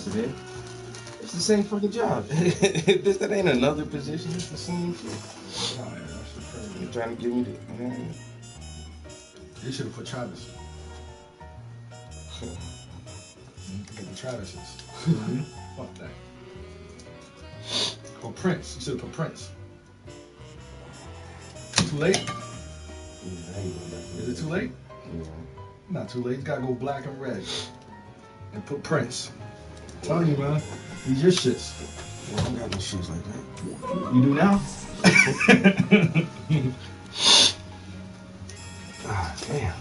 yesterday. It's the same fucking job. That ain't another position. It's the same shit. Oh, yeah, that shit crazy. You're trying to give me the. Man. You should have put Travis. Get the Travises. Fuck that. Or Prince. You should have put Prince. Too late? Is it too late? Yeah. Not too late. You gotta go black and red. And put Prince. I'm telling you, man. These your shits. I don't got no shoes like that. You do now? Ah, damn.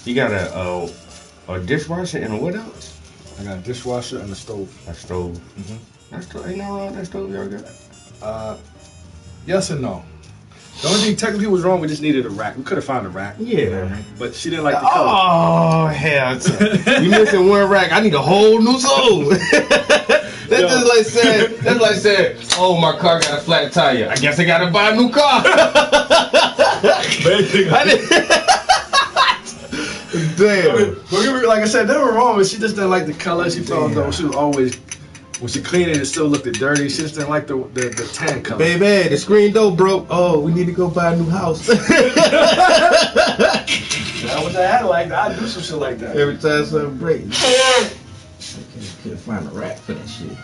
You got a dishwasher and a what else? I got a dishwasher and a stove. A stove. Mm-hmm. That stove ain't nothing wrong with that stove y'all got. Yes and no. The only thing technically was wrong, we just needed a rack. We could have found a rack. Yeah. But she didn't like the color. Oh, hell. You missing one rack. I need a whole new stove. That's just like saying, oh, my car got a flat tire. I guess I got to buy a new car. Damn. Like I said, they were wrong, but she just didn't like the color. She felt though she was always, when she cleaned it, it still looked dirty. She just didn't like the tan color. Baby, the screen door broke. Oh, we need to go buy a new house. I wish I had like that. I'd do some shit like that. Every time something breaks. I can't find a rack for that shit.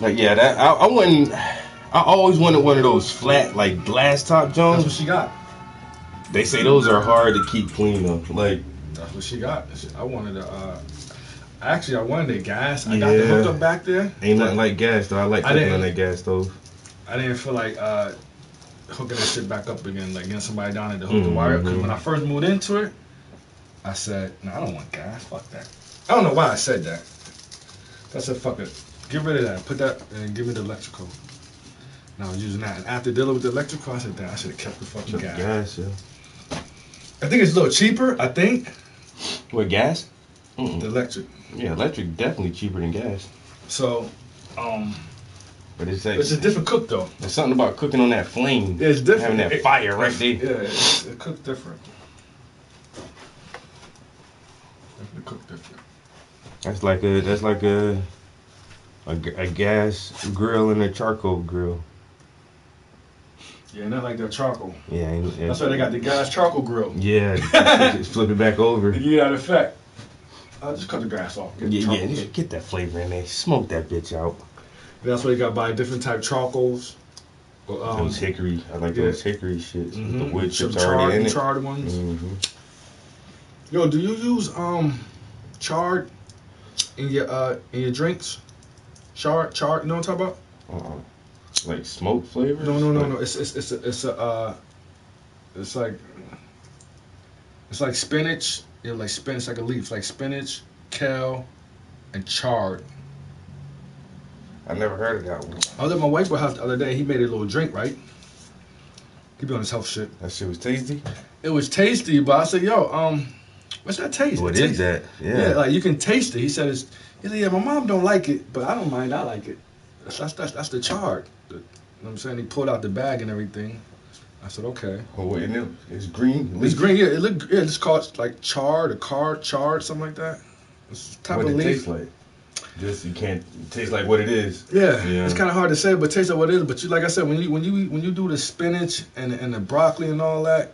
Like, yeah, that I wouldn't. I always wanted one of those flat, like, glass top Jones. That's what she got. They say those are hard to keep clean though. Like, that's what she got. I wanted to. Actually, I wanted the gas. I got the hookup back there. Ain't nothing like gas though. I like cooking on that gas stove. I didn't feel like hooking that shit back up again, like getting somebody down there to hook the wire up. Because when I first moved into it, I said, "No, I don't want gas. Fuck that." I don't know why I said that. I said, "Fuck it, get rid of that. Put that and give me the electrical." And I was using that. And after dealing with the electrical, I said, "Damn, I should have kept the fucking gas." Gas, yeah. I think it's a little cheaper. I think. What, gas? The electric. Yeah, electric definitely cheaper than gas. So, but it's like, it's a different cook though. There's something about cooking on that flame. Yeah, it's different. Having that fire right there. Yeah, it cooked different. Definitely cooked different. That's like a gas grill and a charcoal grill. Yeah, not like that charcoal. Yeah, that's why they got the gas charcoal grill. Yeah, just flip it back over. To get that effect. I'll just cut the grass off. Get that flavor in there. Smoke that bitch out. That's why you got to buy different type charcoals. Those hickory. I like those hickory shits. Mm-hmm. The wood chips already in it. Charred ones. Mm-hmm. Yo, do you use chard in your drinks? Chard. You know what I'm talking about? Like smoke flavor? No. It's like spinach. Yeah, like spinach, like a leaf, like spinach, kale, and chard. I never heard of that one. I was at my wife's house the other day. He made a little drink, right? He be on his health shit. That shit was tasty? It was tasty, but I said, yo, what's that taste? What is that? Yeah, like you can taste it. He said, yeah, my mom don't like it, but I don't mind. I like it. That's the chard. You know what I'm saying? He pulled out the bag and everything. I said, okay. Oh, wait, it's green? It's green, yeah. It's called like chard or chard, something like that. It's a type of leaf. What it tastes like? Just, you can't taste like what it is. Yeah. It's kind of hard to say, but taste like what it is. But like I said, when you do the spinach and the broccoli and all that,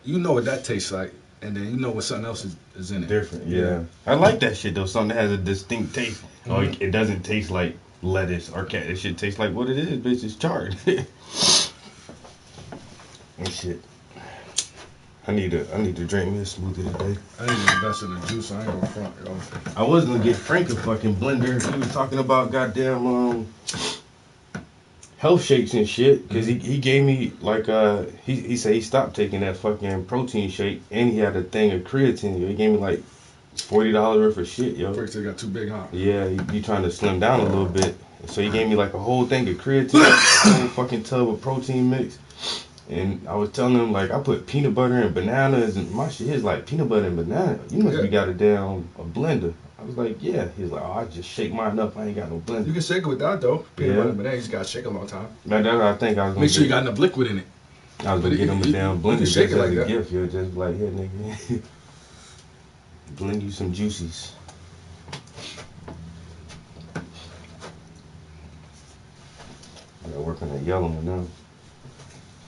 you know what that tastes like. And then you know what something else is in it. Different, yeah. I like that shit, though. Something that has a distinct taste. Mm-hmm. It doesn't taste like lettuce or cat. It should taste like what it is, bitch. It's charred. And shit. I need to drink me a smoothie today. I need to invest in the juice. I ain't gonna front, yo. I was gonna get Frank a fucking blender. He was talking about goddamn health shakes and shit. Cause he gave me like he said he stopped taking that fucking protein shake and he had a thing of creatine. He gave me like $40 worth of shit, yo. Frank said got too big, huh? Yeah, he trying to slim down a little bit. So he gave me like a whole thing of creatine, a whole fucking tub of protein mix. And I was telling him, like, I put peanut butter and bananas, and my shit is like peanut butter and banana. You must be got a blender. I was like, yeah. He's like, oh, I just shake mine up. I ain't got no blender. You can shake it with that, though. Peanut butter and banana, you just got to shake it a long time. That's what I think I was going to make sure you got enough liquid in it. I was going to get him a damn blender. You can shake it like that. Gift. You'll just be like, here, nigga. Blend you some juices. gotta work on that yellow one now.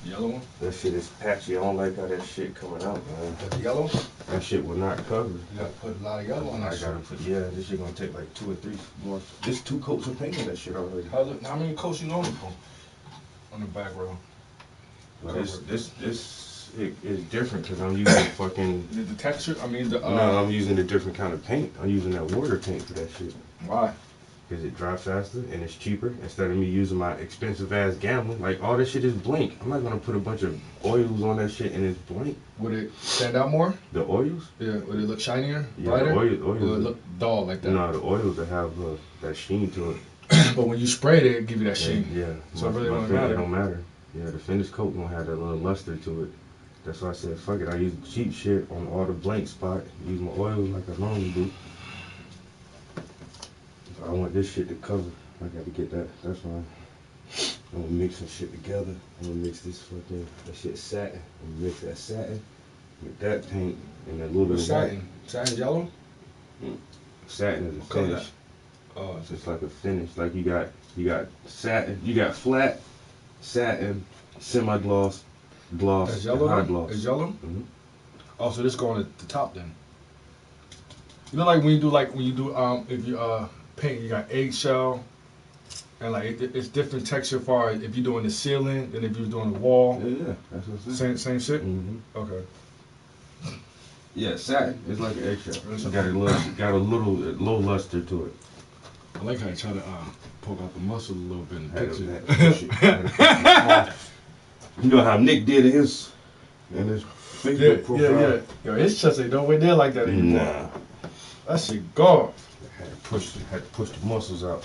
Yellow one? That shit is patchy. I don't like how that shit coming out, man. The yellow? That shit will not cover. You gotta put a lot of yellow on that shit. This shit gonna take like 2 or 3 more. Just 2 coats of paint on that shit already. How many coats you normally put on the back row? But this is different because I'm using fucking. Is it the texture? I mean No, I'm using a different kind of paint. I'm using that water paint for that shit. Why? Because it dries faster and it's cheaper instead of me using my expensive ass Gamma. Like all this shit is blank. I'm not gonna put a bunch of oils on that shit and it's blank. Would it stand out more? The oils? Yeah. Would it look shinier, Yeah, brighter? the oils Would it look dull like that? No, the oils that have that sheen to it. But when you sprayed it, it give you that sheen. Yeah. So it really don't finish, matter. It don't matter. Yeah, the finished coat gonna have that little luster to it. That's why I said fuck it. I use cheap shit on all the blank spot. Use my oils like I normally do. I want this shit to cover. I got to get that. That's fine. I'm gonna mix some shit together. I'm gonna mix this fucking that shit satin. I'm gonna mix that satin with that paint and that little bit of satin. Satin yellow. Satin is a finish. Oh, it's just like a finish. Like you got satin. You got flat, satin, semi gloss, That's yellow. and high gloss. It's yellow. Mm-hmm. Oh, so this going at the top then. You know, like when you do if you paint, you got eggshell, and like it's different texture far if you're doing the ceiling than if you're doing the wall. Yeah, that's what I'm saying. Same shit. Mm-hmm. Okay. Yeah, satin. It's like an eggshell. It's got a little luster to it. I like how you try to poke out the muscle a little bit in the picture. You know how Nick did in his Facebook profile? Yeah. Yo, his chest ain't nowhere near like that anymore. Nah. That shit gone. Had to push the muscles out.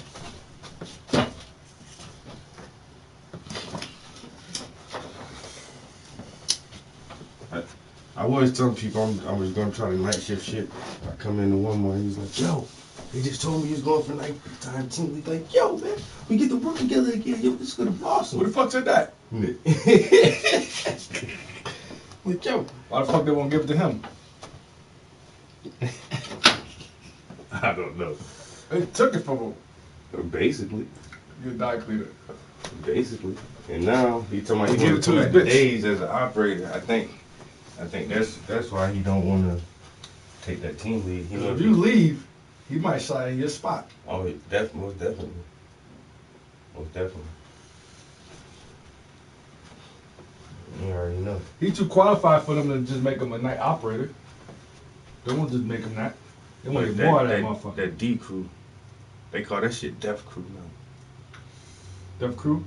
I always tell people I was gonna try the night shift shit. I come in the one morning, he's like, yo, they just told me he's going for nighttime team. He's like, yo, man, we get to work together again. Yo, this is gonna be awesome. Who the fuck said that? Nick. Like, yo, why the fuck they won't give it to him? I don't know. They took it from him. Basically. You die cleaner. Basically. And now he talking about he Give want it to to come his back bitch. days as an operator. I think that's why he don't want to take that team lead. He If you leave, he might slide in your spot. Oh, most definitely. Most definitely. You already know. He too qualified for them to just make him a night operator. They won't just make him that. They want to get more out of that motherfucker. That D crew. They call that shit Death Crew now. Death Crew?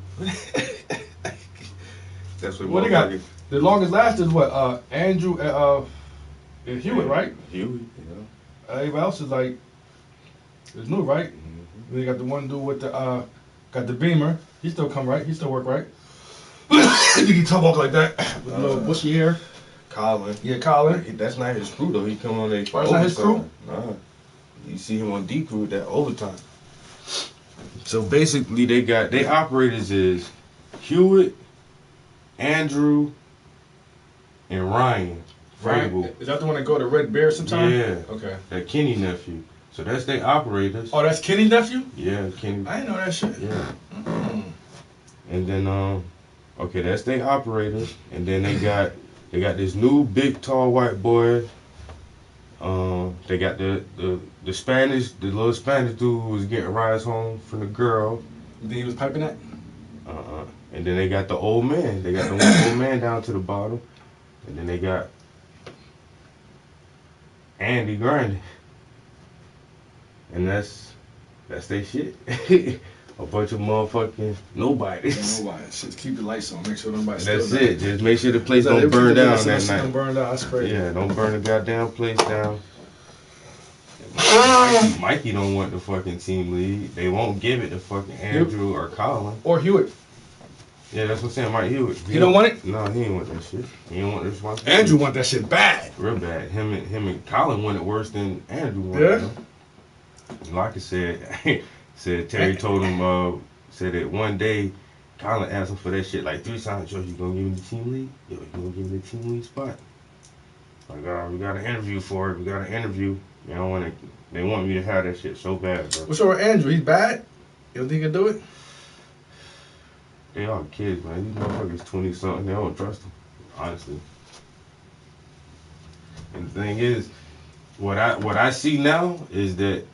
That's what they got. The longest last is what? Andrew and Hewitt, right? Hewitt, yeah. Everybody else is like, it's new, right? Mm-hmm. Then you got the one dude with the, got the Beamer. He still come, right? He still work, right? He talk walk like that with a little bushy hair. Colin. Yeah, Colin. That's not his crew though. He come on there. Oh, that's not his crew? Nah. You see him on D crew with that overtime. So basically, they operators is Hewitt, Andrew, and Ryan. Right? Is that the one that go to Red Bear sometime? Yeah. Okay. That Kenny nephew. So that's their operators. Oh, that's Kenny's nephew? Yeah, Kenny. I didn't know that shit. Yeah. Mm-hmm. And then okay, that's their operators. And then they got this new big tall white boy. They got the Spanish, the little Spanish dude who was getting rides home from the girl. You think he was piping that? And then they got the old man. They got the old man down to the bottom. And then they got Andy Grundy. And that's their shit. A bunch of motherfucking nobodies. Nobody. Just keep the lights on. Make sure nobody's That's it. Just make sure the place don't burn down that night. Don't burn down. That's crazy. Yeah, don't burn the goddamn place down. Mikey don't want the fucking team lead. They won't give it to fucking Andrew or Colin. Or Hewitt. Yeah, that's what I'm saying. Mike Hewitt. He don't want it? No, he ain't want that shit. He didn't want the responsibility. Andrew want that shit bad. Real bad. Him and Colin want it worse than Andrew wanted it. Yeah. Like I said, Terry told him, said that one day, Colin asked him for that shit like 3 times. Yo, you gonna give me the team lead? Yo, you gonna give me the team lead spot? Like, we got an interview for it. We got an interview. They want me to have that shit so bad, bro. What's wrong with Andrew? He's bad? You don't think he can do it? They all kids, man. These motherfuckers 20 something. They don't trust them, honestly. And the thing is, what I see now is that,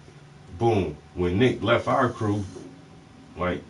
boom, when Nick left our crew, like,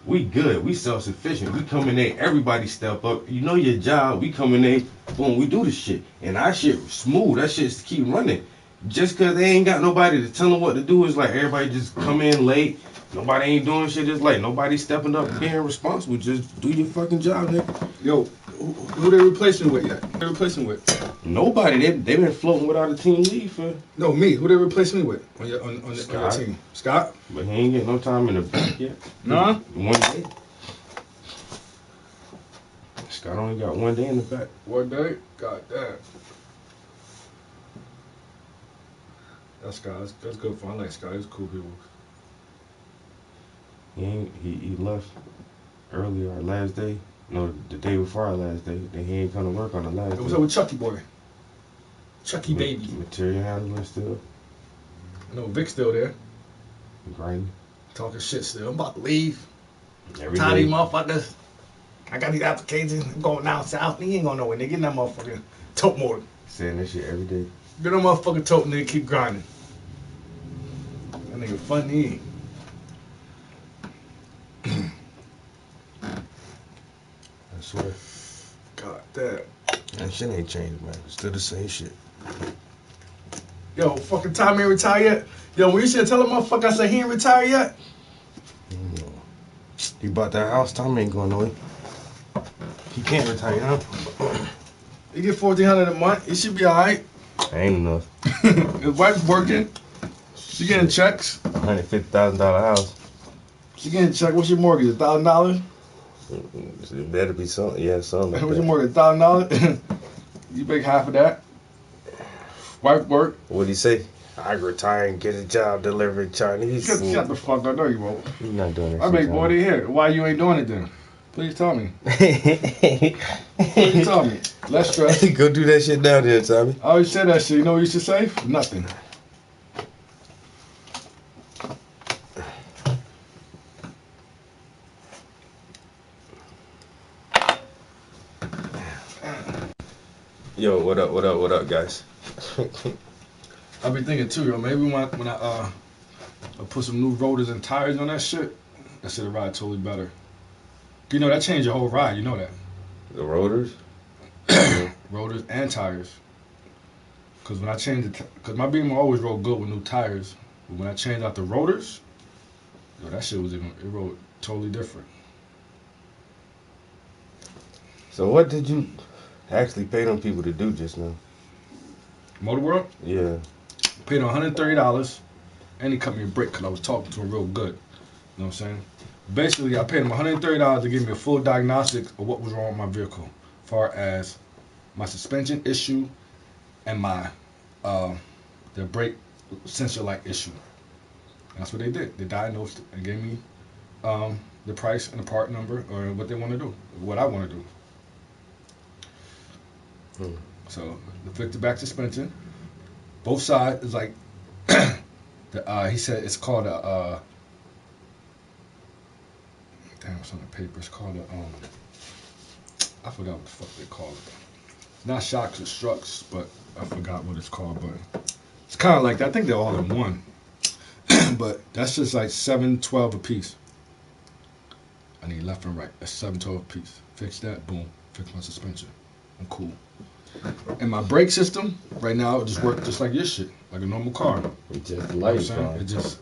we good. We self-sufficient. We come in there, everybody step up. You know your job. We come in there, boom, we do the shit. And our shit smooth. That shit keep running. Just because they ain't got nobody to tell them what to do, is like everybody just come in late. Nobody ain't doing shit. It's like nobody stepping up being responsible. Just do your fucking job, nigga. Yo, who they replacing with yet? Who they replacing with? Nobody. They been floating without a team lead for. No, me. Who they replacing me with on your team? Scott? But he ain't getting no time in the back yet. Nah? 1 day. Scott only got 1 day in the back. 1 day? God damn. That's Scott. That's good for him. I like Scott. He's cool people. He left earlier our last day. No, the day before our last day. Then he ain't come to work on the last day. What's up with Chucky boy? Chucky baby. Material handler still. No, Vic's still there. Grinding. Talking shit still. I'm about to leave. Every Tired of day. these motherfuckers. I got these applications. I'm going down south. He ain't going nowhere. Nigga, get in that motherfucking tote motor. Saying that shit every day. Get that motherfucking tote, nigga. Keep grinding. That nigga funny. I swear. God damn. That shit ain't changed, man. Still the same shit. Yo, fucking Tom ain't retired yet. Yo, when you should tell a motherfucker I said he ain't retired yet. He bought that house. Tom ain't going nowhere. He can't retire now. He get $1,400 a month. He should be alright. Ain't enough. His wife's working. She getting checks. $150,000 house. She getting checks. What's your mortgage? $1,000? It better be something. Yeah, something. Like What's your that. mortgage? $1,000? You make half of that. Wife work. What'd he say? I retire and get a job delivering Chinese food. Shut the fuck up. No, you won't. You're not doing that. I make more than here. Why you ain't doing it then? Please tell me. Please tell me. Less stress. Go do that shit down there, Tommy. I always say that shit. You know what you should say? Nothing. Yo, what up, guys? I be thinking too, yo. Maybe when I put some new rotors and tires on that shit'll ride totally better. You know that changed your whole ride. You know that. The rotors? Rotors and tires. Cause when I changed cause my Beamer always rode good with new tires, but when I changed out the rotors, yo, that shit it rode totally different. So what did you actually pay them people to do just now? Motor World Yeah. paid him $130, and he cut me a break because I was talking to him real good. You know what I'm saying? Basically, I paid him $130 to give me a full diagnostic of what was wrong with my vehicle, as far as my suspension issue and my the brake sensor light issue. And that's what they did. They diagnosed it and gave me the price and the part number or what they want to do, what I want to do. So the fixed back suspension, both sides is like he said it's called a damn, it's on the paper. It's called a I forgot what the fuck they call it. Not shocks or struts, but I forgot what it's called. But it's kind of like that. I think they're all in one. But that's just like $7.12 a piece. I need left and right. That's $7.12 a piece. Fix that. Boom. Fix my suspension. I'm cool. And my brake system right now it just works just like your shit, like a normal car. It's just You know what I'm light, saying? bro. It just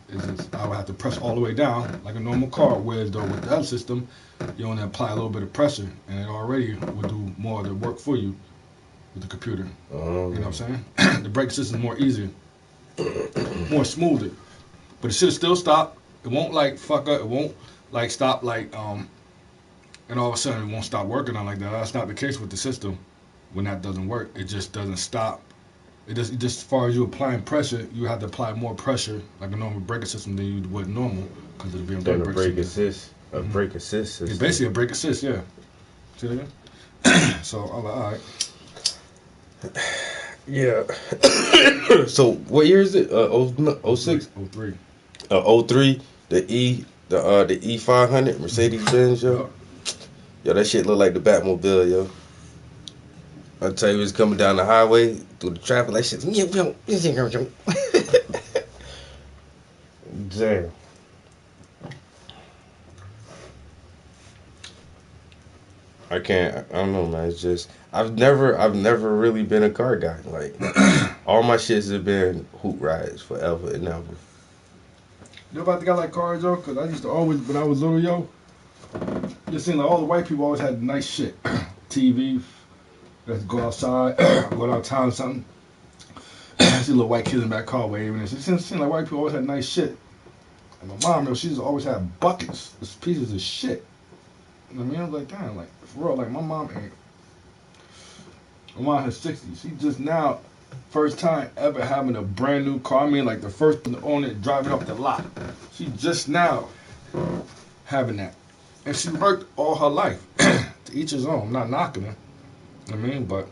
I would have to press all the way down like a normal car. Whereas though with the other system, you only apply a little bit of pressure, and it already will do more of the work for you with the computer. You know what I'm saying? The brake system is more easier, more smoother, but it should still stop. It won't like fuck up. It won't like stop like and all of a sudden it won't stop working on like that. That's not the case with the system. When that doesn't work, it just doesn't stop. It just as far as you applying pressure, you have to apply more pressure like a normal braking system than you would normal because of the BMW Then a brake brake system. assist. A brake assist system. It's basically a brake assist, yeah. See that again? So I'm like, all right. Yeah. So what year is it? 06? 03. 03. The The E500 Mercedes Benz, yo. Yo, that shit look like the Batmobile, yo. I tell you, it's coming down the highway through the traffic like shit. Damn. I can't. I don't know, man. It's just I've never really been a car guy. Like all my shits have been hoop rides forever and ever. You know about the guy like cars, though? Because I used to always, when I was little, yo, just seemed like all the white people always had nice shit. TV, let's go outside, go downtown or something. I see little white kids in the back car waving. It seemed like white people always had nice shit. And my mom, yo, she's always had buckets, just pieces of shit. You know what I mean? I was like, damn, like, for real, like, my mom has 60. She just now, first time ever having a brand new car. I mean, like, the first one to own it, driving off the lot. She just now having that. And she worked all her life. To each his own. I'm not knocking her. You know what I mean? But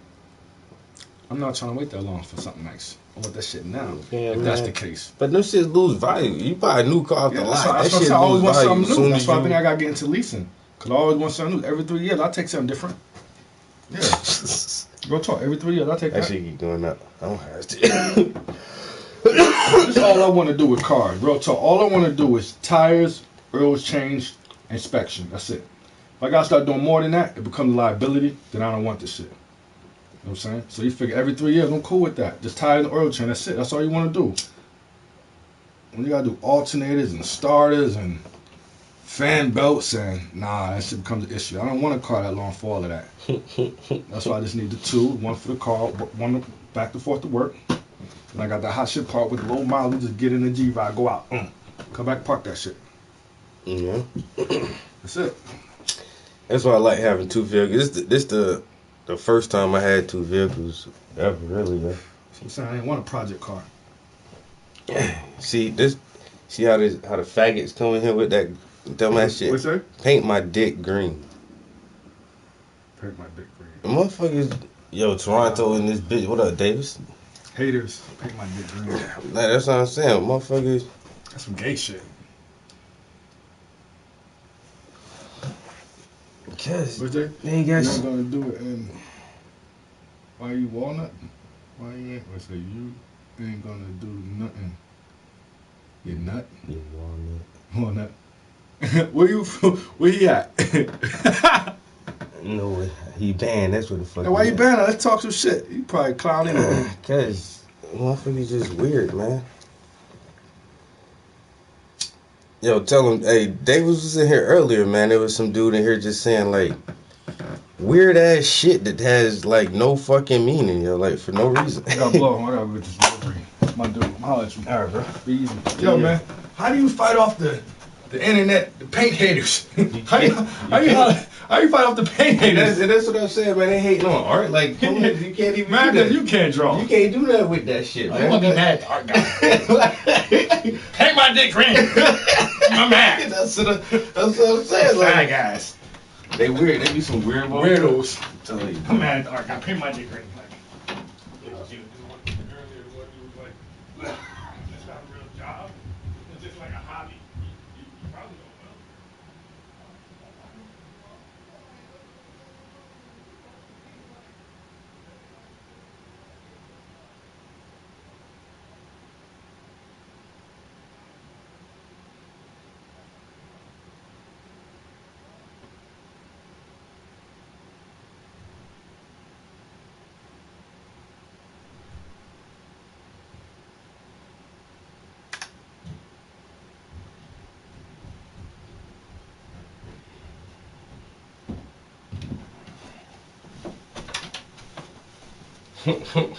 I'm not trying to wait that long for something nice. I want that shit now. Yeah, if that's the case. But them shits lose value. You buy a new car off the lot. That shit I always lose want value. something new. That's why I think I got to get into leasing. Because I always want something new. Every 3 years, I take something different. Yeah. Real talk. Every 3 years, I take that. That shit keep going up. I don't have to. That's all I want to do with cars. Real talk. All I want to do is tires, oils change, inspection. That's it. If I got to start doing more than that, it becomes a liability. Then I don't want this shit. You know what I'm saying? So you figure every 3 years, I'm cool with that. Just tires and oil change. That's it. That's all you want to do. When you got to do alternators and starters and fan belts and that shit becomes an issue. I don't want a car that long for all of that. That's why I just need the two, one for the car, one back and forth to work. And I got that hot shit part with the low mileage, just get in the G-Ride, go out, come back, park that shit. Yeah. That's it. That's why I like having two vehicles. This the first time I had two vehicles ever, really, man. I'm saying I ain't want a project car. See how the faggots come in here with that dumbass shit. What's that? Paint my dick green. Paint my dick green. The motherfuckers, yo, Toronto and this bitch. What up, Davis? Haters, paint my dick green. Nah, that's what I'm saying, motherfuckers. That's some gay shit. Because What's that? they ain't got You're gonna do it, and why you walnut? Why you ain't? I say you ain't gonna do nothing. You nut? You Walnut. Where he at? No, he banned. That's what the fuck. Hey, why you banned? Let's talk some shit. You probably clowning. Cause motherfuckers just weird, man. Yo, tell him, hey, Davis was in here earlier, man. There was some dude in here just saying like weird ass shit that has like no fucking meaning, yo, like for no reason. I gotta blow him. I gotta get this delivery. My dude, I'm holler at you. All right, bro. Be easy. Yo, man, how do you fight off the internet, the paint haters? How you fight off the paint haters? That's what I'm saying, man. They hating on art. Like, you can't even Man, do that. you can't draw. You can't do that with that shit, man. I'm looking at art guy. Paint my dick green. I'm mad. That's what I'm saying. Bad Like, guys. they weird. They be some weird Weirdos. I'm telling you. I'm mad at art guy. Paint my dick green. It's not a real job. It's just like a hobby. You probably don't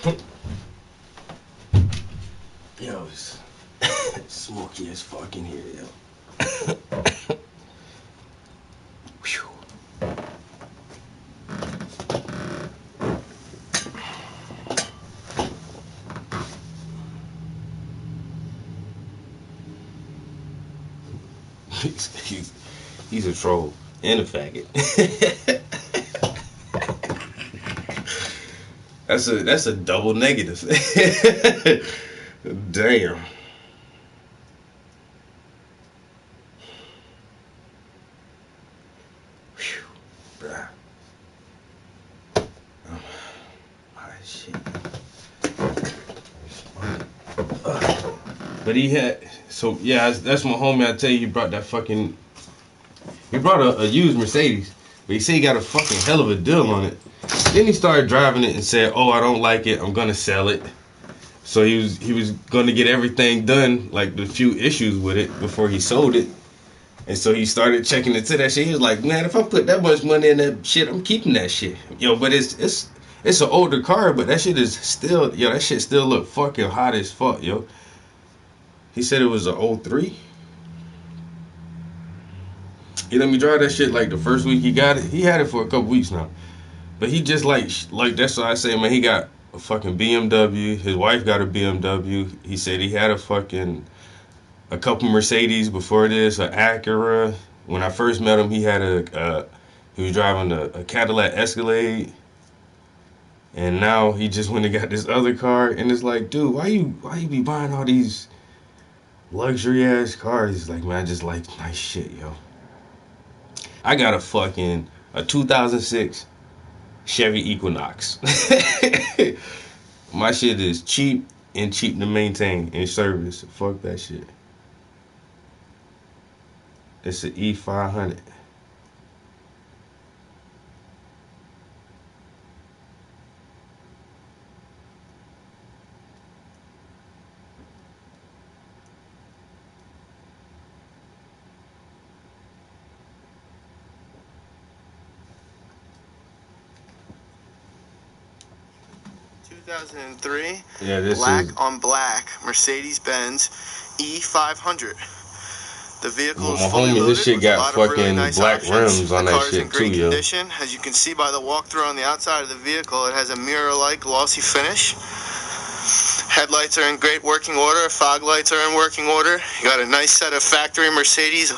know. Yo, it's smoky as fuck in here, yo. Whew. He's a troll and a faggot. That's a double negative. Damn. But he had, so yeah, that's my homie. I tell you, he brought that fucking, he brought a used Mercedes, but he said he got a fucking hell of a deal on it. Then he started driving it and said, "Oh, I don't like it. I'm gonna sell it." So he was gonna get everything done, like the few issues with it before he sold it. And so he started checking into that shit. He was like, "Man, if I put that much money in that shit, I'm keeping that shit." Yo, but it's an older car, but that shit is still, yo, that shit still look fucking hot as fuck, yo. He said it was a '03. He let me drive that shit like the first week he got it. He had it for a couple weeks now. But he just like that's why I say, man, he got a fucking BMW. His wife got a BMW. He said he had a couple Mercedes before this, an Acura. When I first met him, he had he was driving a Cadillac Escalade. And now he just went and got this other car. And it's like, dude, why you be buying all these luxury ass cars? He's like, man, I just like nice shit, yo. I got a 2006 Chevy Equinox. My shit is cheap and cheap to maintain and service. Fuck that shit. It's an E500. 2003, Yeah, this black is on black Mercedes-Benz E500. The vehicle is my fully homie. loaded His shit with a got lot of really fucking nice black options. rims on The that car is in shit too, great yo. condition. As you can see by the walkthrough on the outside of the vehicle, it has a mirror-like glossy finish. Headlights are in great working order. Fog lights are in working order. You got a nice set of factory Mercedes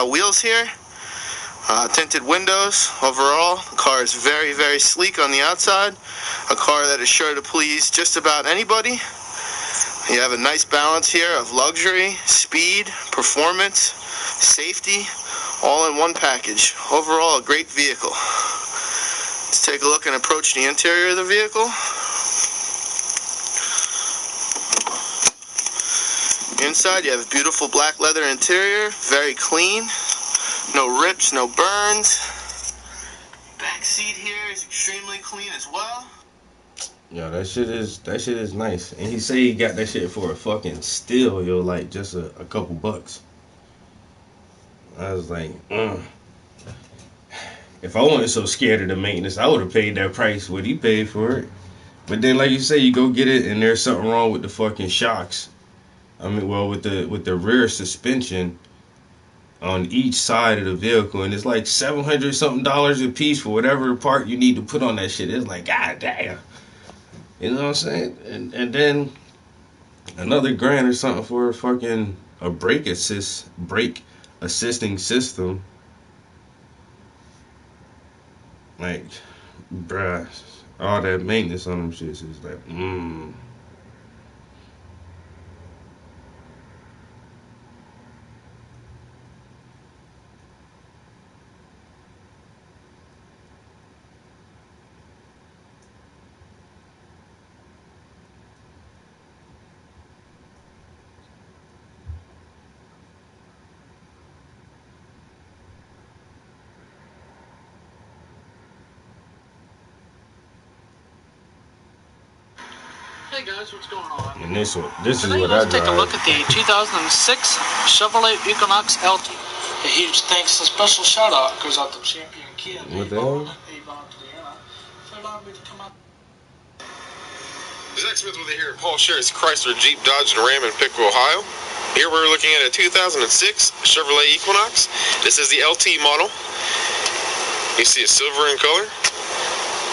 wheels here. Tinted windows. Overall, the car is very, very sleek on the outside. A car that is sure to please just about anybody. You have a nice balance here of luxury, speed, performance, safety, all in one package. Overall, a great vehicle. Let's take a look and approach the interior of the vehicle. Inside, you have a beautiful black leather interior, very clean. No rips, no burns. Back seat here is extremely clean as well. Yo, that shit is nice. And he say he got that shit for a fucking steal, yo, like just a couple bucks. I was like, if I wasn't so scared of the maintenance, I would have paid that price what he paid for it. But then, like you say, you go get it and there's something wrong with the fucking shocks. I mean, well, with the rear suspension on each side of the vehicle, and it's like $700 something a piece for whatever part you need to put on that shit. It's like, god damn. You know what I'm saying? And then another grand or something for a brake assisting system. Like, bruh, all that maintenance on them shits is like, Hey guys, what's going on? And this is Today, what I let's take a look drive. at the 2006 Chevrolet Equinox LT. A huge thanks and special shout out goes out to Champion Kia and What the hell? Avon, Indiana, for allowing me to come out. Zach Smith with you here at Paul Sherry's Chrysler, Jeep, Dodge, and Ram in Pickle, Ohio. Here we're looking at a 2006 Chevrolet Equinox. This is the LT model. You see it's silver in color.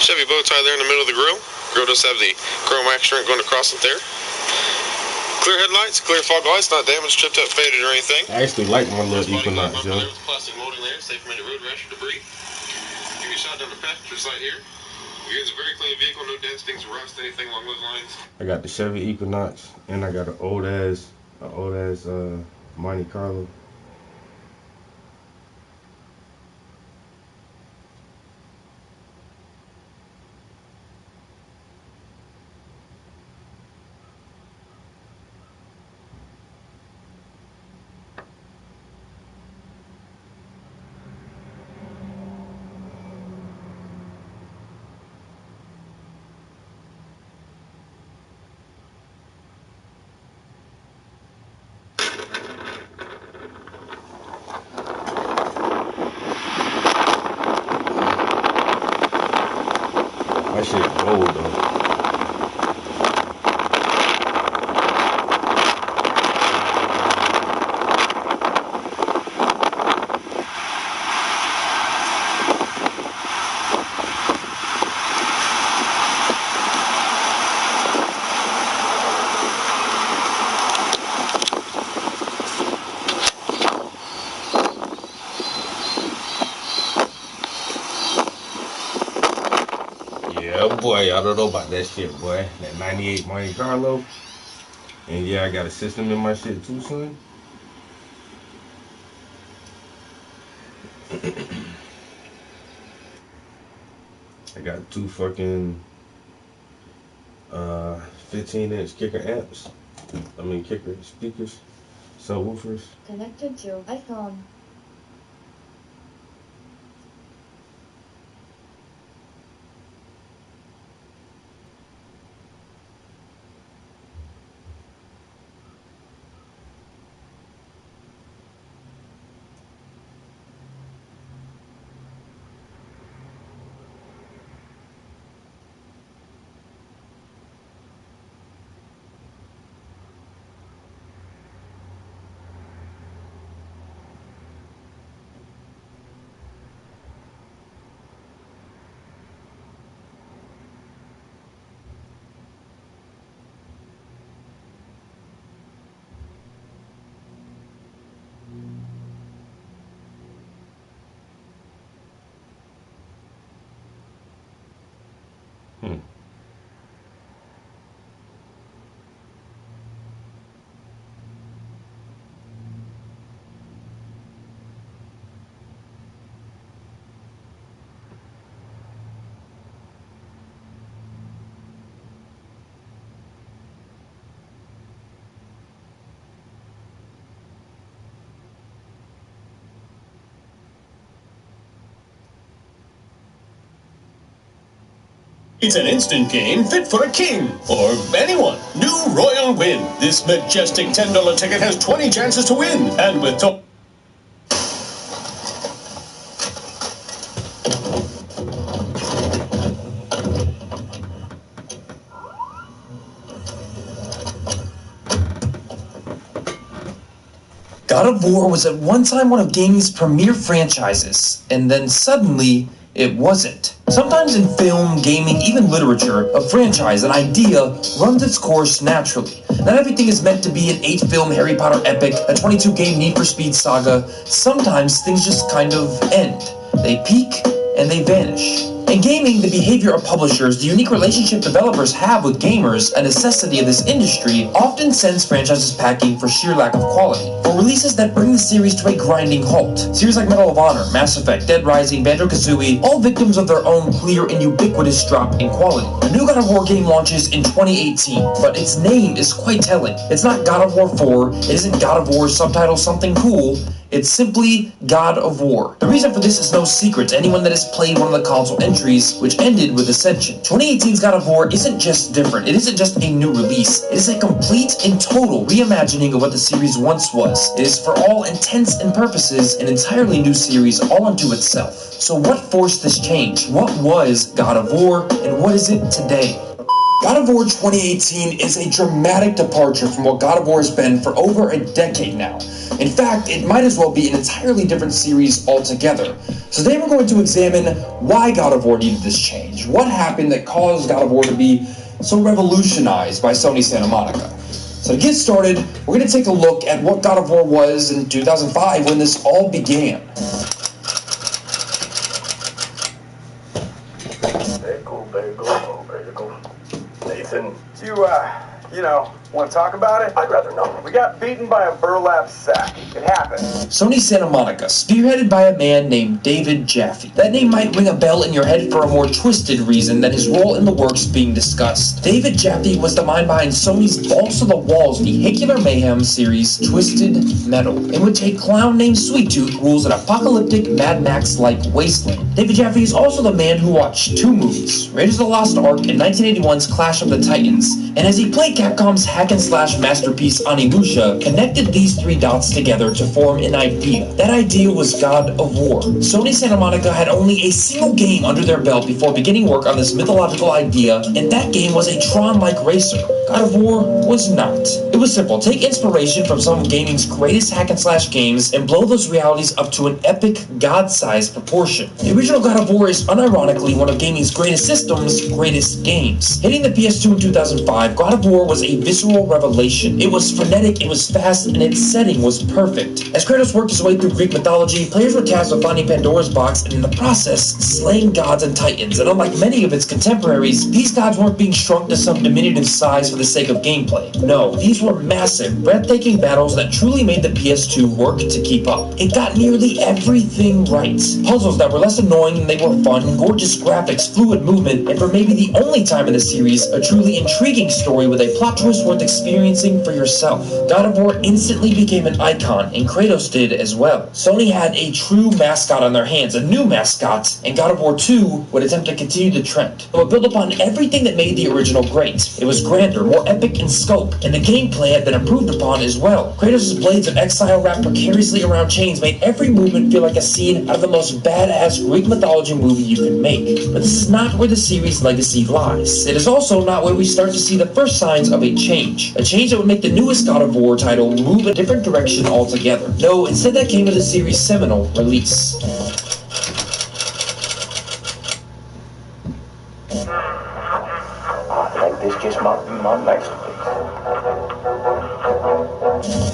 Chevy bow tie there in the middle of the grill. Grill does have the chrome accent going across it there. Clear headlights, clear fog lights, not damaged, chipped up, faded, or anything. I actually like my little Equinox, yo. There with plastic molding there, safe from any road rash or debris. Give you a shot down the passenger side here. It's a very clean vehicle, no dents, dings, rust, anything along those lines. I got the Chevy Equinox, and I got an old ass Monte Carlo. boy, I don't know about that shit, boy. That 98 Monte Carlo. And yeah, I got a system in my shit too, son. I got 2 fucking 15-inch kicker amps. I mean kicker speakers, subwoofers. Connected to iPhone. It's an instant game fit for a king, or anyone. New Royal Win. This majestic $10 ticket has 20 chances to win, and with top... God of War was at one time one of gaming's premier franchises, and then suddenly, it wasn't. Sometimes in film, gaming, even literature, a franchise, an idea, runs its course naturally. Not everything is meant to be an 8-film Harry Potter epic, a 22-game Need for Speed saga. Sometimes things just kind of end. They peak, and they vanish. In gaming, the behavior of publishers, the unique relationship developers have with gamers, a necessity of this industry, often sends franchises packing for sheer lack of quality. For releases that bring the series to a grinding halt. Series like Medal of Honor, Mass Effect, Dead Rising, Banjo-Kazooie, all victims of their own clear and ubiquitous drop in quality. A new God of War game launches in 2018, but its name is quite telling. It's not God of War 4, it isn't God of War subtitle something cool, it's simply God of War. The reason for this is no secret to anyone that has played one of the console entries, which ended with Ascension. 2018's God of War isn't just different, it isn't just a new release, it is a complete and total reimagining of what the series once was. It is for all intents and purposes an entirely new series all unto itself. So what forced this change? What was God of War, and what is it today? God of War 2018 is a dramatic departure from what God of War has been for over a decade now. In fact, it might as well be an entirely different series altogether. So today we're going to examine why God of War needed this change. What happened that caused God of War to be so revolutionized by Sony Santa Monica? So to get started, we're going to take a look at what God of War was in 2005 when this all began. Very cool, very cool, very cool. Nathan, you want to talk about it? I'd rather not. We got beaten by a burlap sack. It happened. Sony Santa Monica, spearheaded by a man named David Jaffe. That name might ring a bell in your head for a more twisted reason than his role in the works being discussed. David Jaffe was the mind behind Sony's balls-to-the-walls vehicular mayhem series, Twisted Metal, in which a clown named Sweet Tooth rules an apocalyptic Mad Max-like wasteland. David Jaffe is also the man who watched 2 movies, Raiders of the Lost Ark and 1981's Clash of the Titans, and as he played Capcom's hack-and-slash masterpiece Onimusha, connected these 3 dots together to form an idea. That idea was God of War. Sony Santa Monica had only a single game under their belt before beginning work on this mythological idea, and that game was a Tron-like racer. God of War was not. It was simple. Take inspiration from some of gaming's greatest hack-and-slash games and blow those realities up to an epic God-sized proportion. The original God of War is unironically one of gaming's greatest systems, greatest games. Hitting the PS2 in 2005, God of War was a visceral visual revelation. It was frenetic, it was fast, and its setting was perfect. As Kratos worked his way through Greek mythology, players were tasked with finding Pandora's box and in the process, slaying gods and titans. And unlike many of its contemporaries, these gods weren't being shrunk to some diminutive size for the sake of gameplay. No, these were massive, breathtaking battles that truly made the PS2 work to keep up. It got nearly everything right. Puzzles that were less annoying than they were fun, gorgeous graphics, fluid movement, and for maybe the only time in the series, a truly intriguing story with a plot twist worth experiencing for yourself. God of War instantly became an icon, and Kratos did as well. Sony had a true mascot on their hands, a new mascot, and God of War 2 would attempt to continue the trend. It would build upon everything that made the original great. It was grander, more epic in scope, and the gameplay had been improved upon as well. Kratos' blades of exile wrapped precariously around chains made every movement feel like a scene out of the most badass Greek mythology movie you could make. But this is not where the series' legacy lies. It is also not where we start to see the first signs of a change that would make the newest God of War title move a different direction altogether. No, instead that came with the series' seminal release. I think this just might be my masterpiece.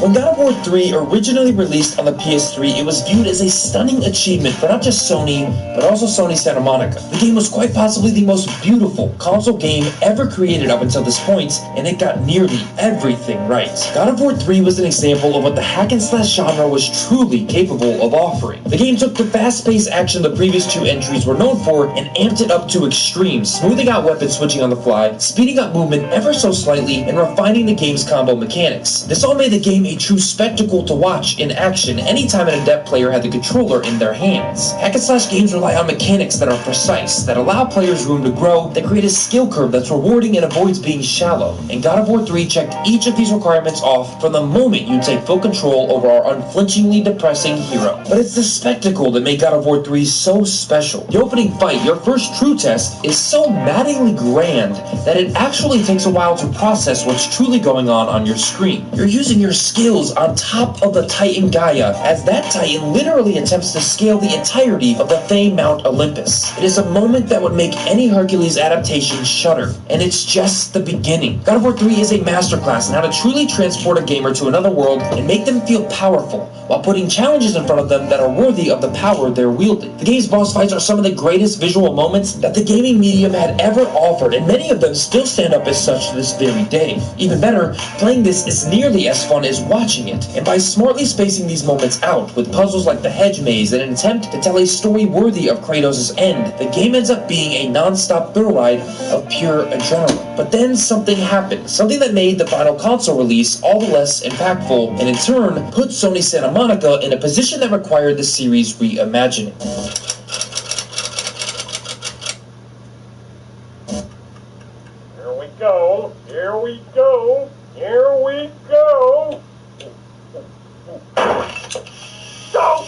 When God of War 3 originally released on the PS3, it was viewed as a stunning achievement for not just Sony, but also Sony Santa Monica. The game was quite possibly the most beautiful console game ever created up until this point, and it got nearly everything right. God of War 3 was an example of what the hack-and-slash genre was truly capable of offering. The game took the fast-paced action the previous two entries were known for and amped it up to extremes, smoothing out weapon switching on the fly, speeding up movement ever so slightly, and refining the game's combo mechanics. This all made the game a true spectacle to watch in action anytime an adept player had the controller in their hands. Hack-and-slash games rely on mechanics that are precise, that allow players room to grow, that create a skill curve that's rewarding and avoids being shallow. And God of War 3 checked each of these requirements off from the moment you take full control over our unflinchingly depressing hero. But it's the spectacle that made God of War 3 so special. The opening fight, your first true test, is so maddeningly grand that it actually takes a while to process what's truly going on your screen. You're using your skills on top of the Titan Gaia, as that Titan literally attempts to scale the entirety of the famed Mount Olympus. It is a moment that would make any Hercules adaptation shudder, and it's just the beginning. God of War 3 is a masterclass in how to truly transport a gamer to another world and make them feel powerful, while putting challenges in front of them that are worthy of the power they're wielding. The game's boss fights are some of the greatest visual moments that the gaming medium had ever offered, and many of them still stand up as such to this very day. Even better, playing this is nearly as fun as watching it, and by smartly spacing these moments out with puzzles like the Hedge Maze in an attempt to tell a story worthy of Kratos' end, the game ends up being a non-stop thrill ride of pure adrenaline. But then something happened, something that made the final console release all the less impactful, and in turn put Sony Santa Monica in a position that required the series reimagining. Here we go, here we go, here we go. Go!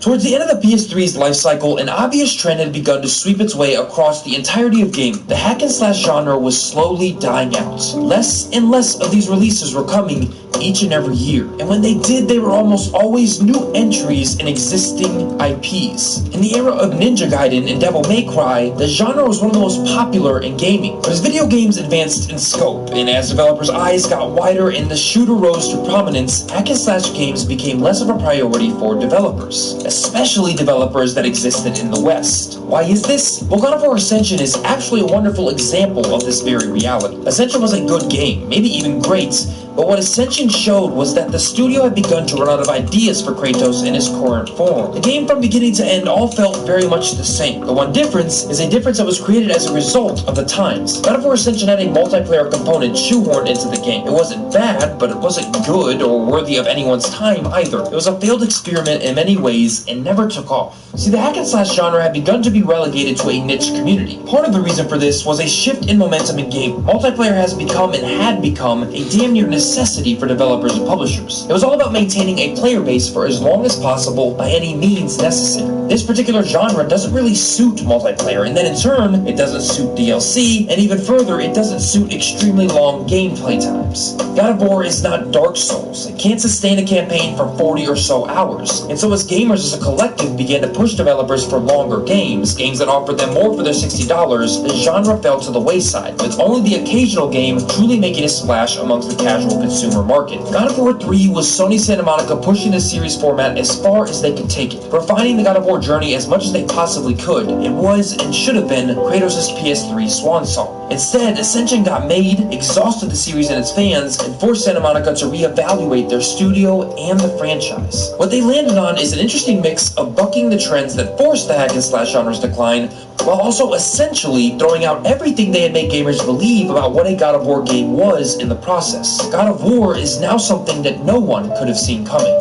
Towards the end of the PS3's life cycle, an obvious trend had begun to sweep its way across the entirety of gaming. The hack-and-slash genre was slowly dying out. Less and less of these releases were coming each and every year, and when they did, they were almost always new entries in existing IPs. In the era of Ninja Gaiden and Devil May Cry, the genre was one of the most popular in gaming. But as video games advanced in scope, and as developers' eyes got wider and the shooter rose to prominence, hack-and-slash games became less of a priority for developers, especially developers that existed in the West. Why is this? Well, God of War Ascension is actually a wonderful example of this very reality. Ascension was a good game, maybe even great, but what Ascension showed was that the studio had begun to run out of ideas for Kratos in his current form. The game from beginning to end all felt very much the same. The one difference is a difference that was created as a result of the times. God of War Ascension had a multiplayer component shoehorned into the game. It wasn't bad, but it wasn't good or worthy of anyone's time either. It was a failed experiment in many ways and never took off. See, the hack-and-slash genre had begun to be relegated to a niche community. Part of the reason for this was a shift in momentum in gaming. Multiplayer has become and had become a damn near necessity necessity for developers and publishers. It was all about maintaining a player base for as long as possible by any means necessary. This particular genre doesn't really suit multiplayer, and then in turn, it doesn't suit DLC, and even further, it doesn't suit extremely long gameplay times. God of War is not Dark Souls. It can't sustain a campaign for 40 or so hours, and so as gamers as a collective began to push developers for longer games that offered them more for their $60, the genre fell to the wayside, with only the occasional game truly making a splash amongst the casual consumer market. God of War 3 was Sony Santa Monica pushing the series format as far as they could take it, refining the God of War journey as much as they possibly could. It was, and should have been, Kratos' PS3 swan song. Instead, Ascension got made, exhausted the series and its fans, and forced Santa Monica to reevaluate their studio and the franchise. What they landed on is an interesting mix of bucking the trends that forced the hack and slash genre's decline, while also essentially throwing out everything they had made gamers believe about what a God of War game was in the process. God of War is now something that no one could have seen coming.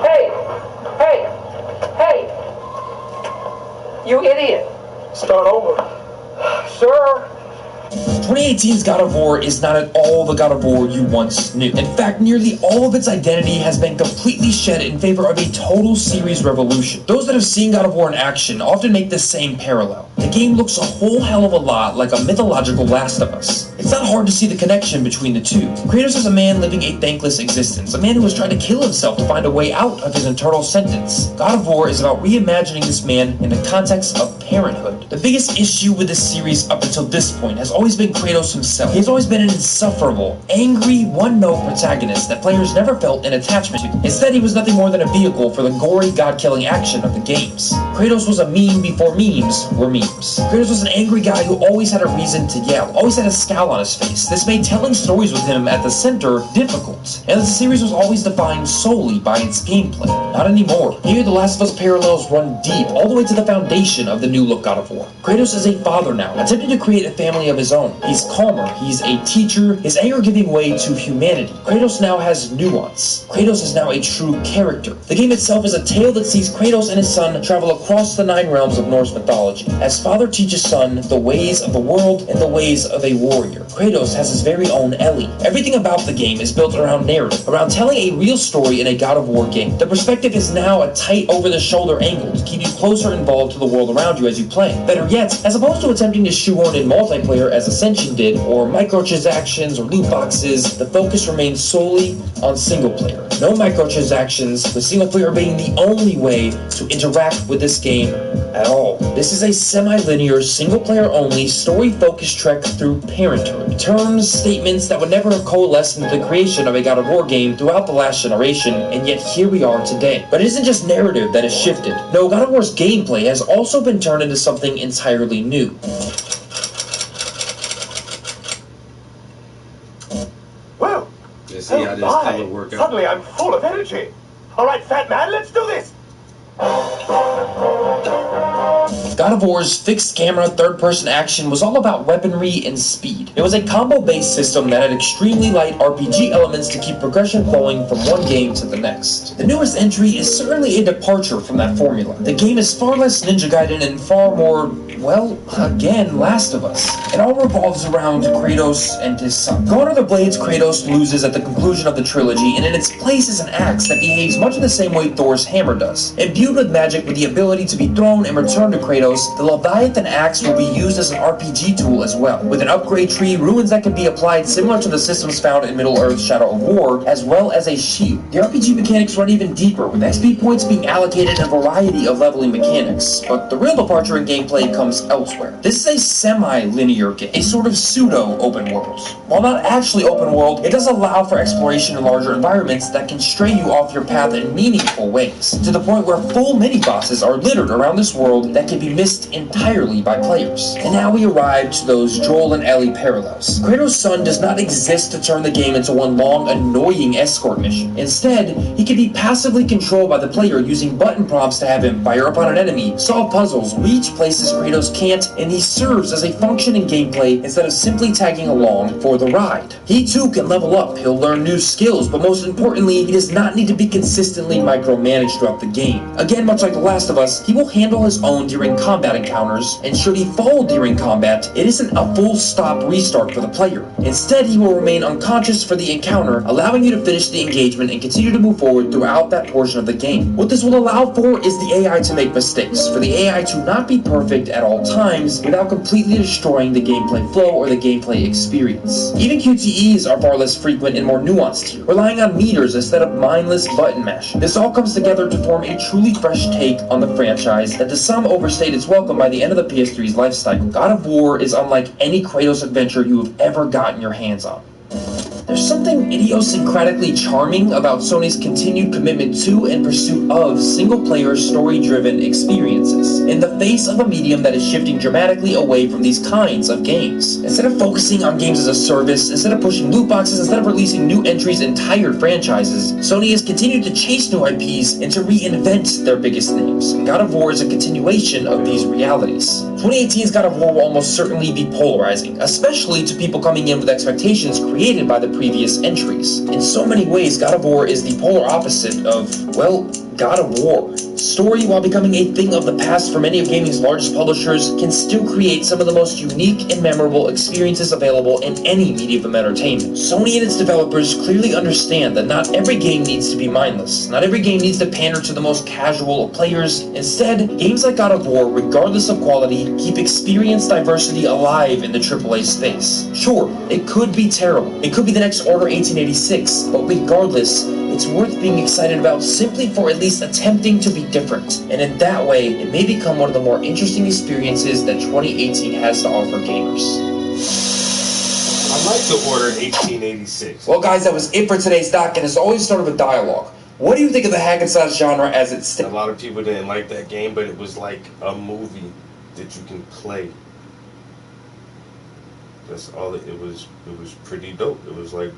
Hey! You idiot! Start over. Sir? 2018's God of War is not at all the God of War you once knew. In fact, nearly all of its identity has been completely shed in favor of a total series revolution. Those that have seen God of War in action often make the same parallel. The game looks a whole hell of a lot like a mythological Last of Us. It's not hard to see the connection between the two. Kratos is a man living a thankless existence, a man who has tried to kill himself to find a way out of his eternal sentence. God of War is about reimagining this man in the context of parenthood. The biggest issue with this series up until this point has always been Kratos himself. He has always been an insufferable, angry, one-note protagonist that players never felt an attachment to. Instead, he was nothing more than a vehicle for the gory, god-killing action of the games. Kratos was a meme before memes were memes. Kratos was an angry guy who always had a reason to yell, always had a scowl on his face. This made telling stories with him at the center difficult, and the series was always defined solely by its gameplay. Not anymore. Here, The Last of Us parallels run deep, all the way to the foundation of the new look God of War. Kratos is a father now, attempting to create a family of his own. He's calmer, he's a teacher, his anger giving way to humanity. Kratos now has nuance. Kratos is now a true character. The game itself is a tale that sees Kratos and his son travel across the 9 realms of Norse mythology, as father teaches son the ways of the world and the ways of a warrior. Kratos has his very own Ellie. Everything about the game is built around narrative, around telling a real story in a God of War game. The perspective is now a tight over-the-shoulder angle to keep you closer involved to the world around you as you play. Better yet, as opposed to attempting to shoehorn in multiplayer as Ascension did, or microtransactions or loot boxes, the focus remains solely on single player. No microtransactions, with single player being the only way to interact with this game at all. This is a semi-linear, single-player only, story-focused trek through parenthood. Terms, statements that would never have coalesced into the creation of a God of War game throughout the last generation, and yet here we are today. But it isn't just narrative that has shifted. No, God of War's gameplay has also been turned into something entirely new. Well, let's see how this color work out. Suddenly I'm full of energy. All right, fat man, let's do this. God of War's fixed camera third-person action was all about weaponry and speed. It was a combo-based system that had extremely light RPG elements to keep progression flowing from one game to the next. The newest entry is certainly a departure from that formula. The game is far less Ninja Gaiden and far more, well, again, Last of Us. It all revolves around Kratos and his son. Gone are the Blades Kratos loses at the conclusion of the trilogy, and in its place is an axe that behaves much in the same way Thor's hammer does. Imbued with magic with the ability to be thrown and returned to Kratos, the Leviathan axe will be used as an RPG tool as well, with an upgrade tree, runes that can be applied similar to the systems found in Middle-earth's Shadow of War, as well as a shield. The RPG mechanics run even deeper, with XP points being allocated in a variety of leveling mechanics, but the real departure in gameplay comes elsewhere. This is a semi-linear game, a sort of pseudo-open world. While not actually open world, it does allow for exploration in larger environments that can stray you off your path in meaningful ways, to the point where full mini-bosses are littered around this world that can be missed entirely by players. And now we arrive to those Joel and Ellie parallels. Kratos' son does not exist to turn the game into one long, annoying escort mission. Instead, he can be passively controlled by the player using button prompts to have him fire upon an enemy, solve puzzles, reach places Kratos can't, and he serves as a function in gameplay instead of simply tagging along for the ride. He too can level up, he'll learn new skills, but most importantly, he does not need to be consistently micromanaged throughout the game. Again, much like The Last of Us, he will handle his own during combat encounters, and should he fall during combat, it isn't a full stop restart for the player. Instead, he will remain unconscious for the encounter, allowing you to finish the engagement and continue to move forward throughout that portion of the game. What this will allow for is the AI to make mistakes, for the AI to not be perfect at all times without completely destroying the gameplay flow or the gameplay experience. Even QTEs are far less frequent and more nuanced here, relying on meters instead of mindless button mashing. This all comes together to form a truly fresh take on the franchise that to some overstayed its welcome by the end of the PS3's life cycle. God of War is unlike any Kratos adventure you have ever gotten your hands on. There's something idiosyncratically charming about Sony's continued commitment to and pursuit of single-player, story-driven experiences, in the face of a medium that is shifting dramatically away from these kinds of games. Instead of focusing on games as a service, instead of pushing loot boxes, instead of releasing new entries and tired franchises, Sony has continued to chase new IPs and to reinvent their biggest names, and God of War is a continuation of these realities. 2018's God of War will almost certainly be polarizing, especially to people coming in with expectations created by the previous entries. In so many ways, God of War is the polar opposite of, well, God of War. Story, while becoming a thing of the past for many of gaming's largest publishers, can still create some of the most unique and memorable experiences available in any medium of entertainment. Sony and its developers clearly understand that not every game needs to be mindless. Not every game needs to pander to the most casual of players. Instead, games like God of War, regardless of quality, keep experience diversity alive in the AAA space. Sure, it could be terrible. It could be the next Order 1886, but regardless, it's worth being excited about simply for at least attempting to be different. And in that way, it may become one of the more interesting experiences that 2018 has to offer gamers. I like the Order 1886. Well guys, that was it for today's doc, and as always start with a dialogue. What do you think of the hack and slash genre as it stands? A lot of people didn't like that game, but it was like a movie that you can play. That's all it was. It was pretty dope. It was like,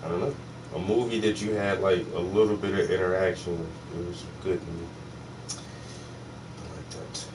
I don't know, a movie that you had like a little bit of interaction with. It was good to me. I like that.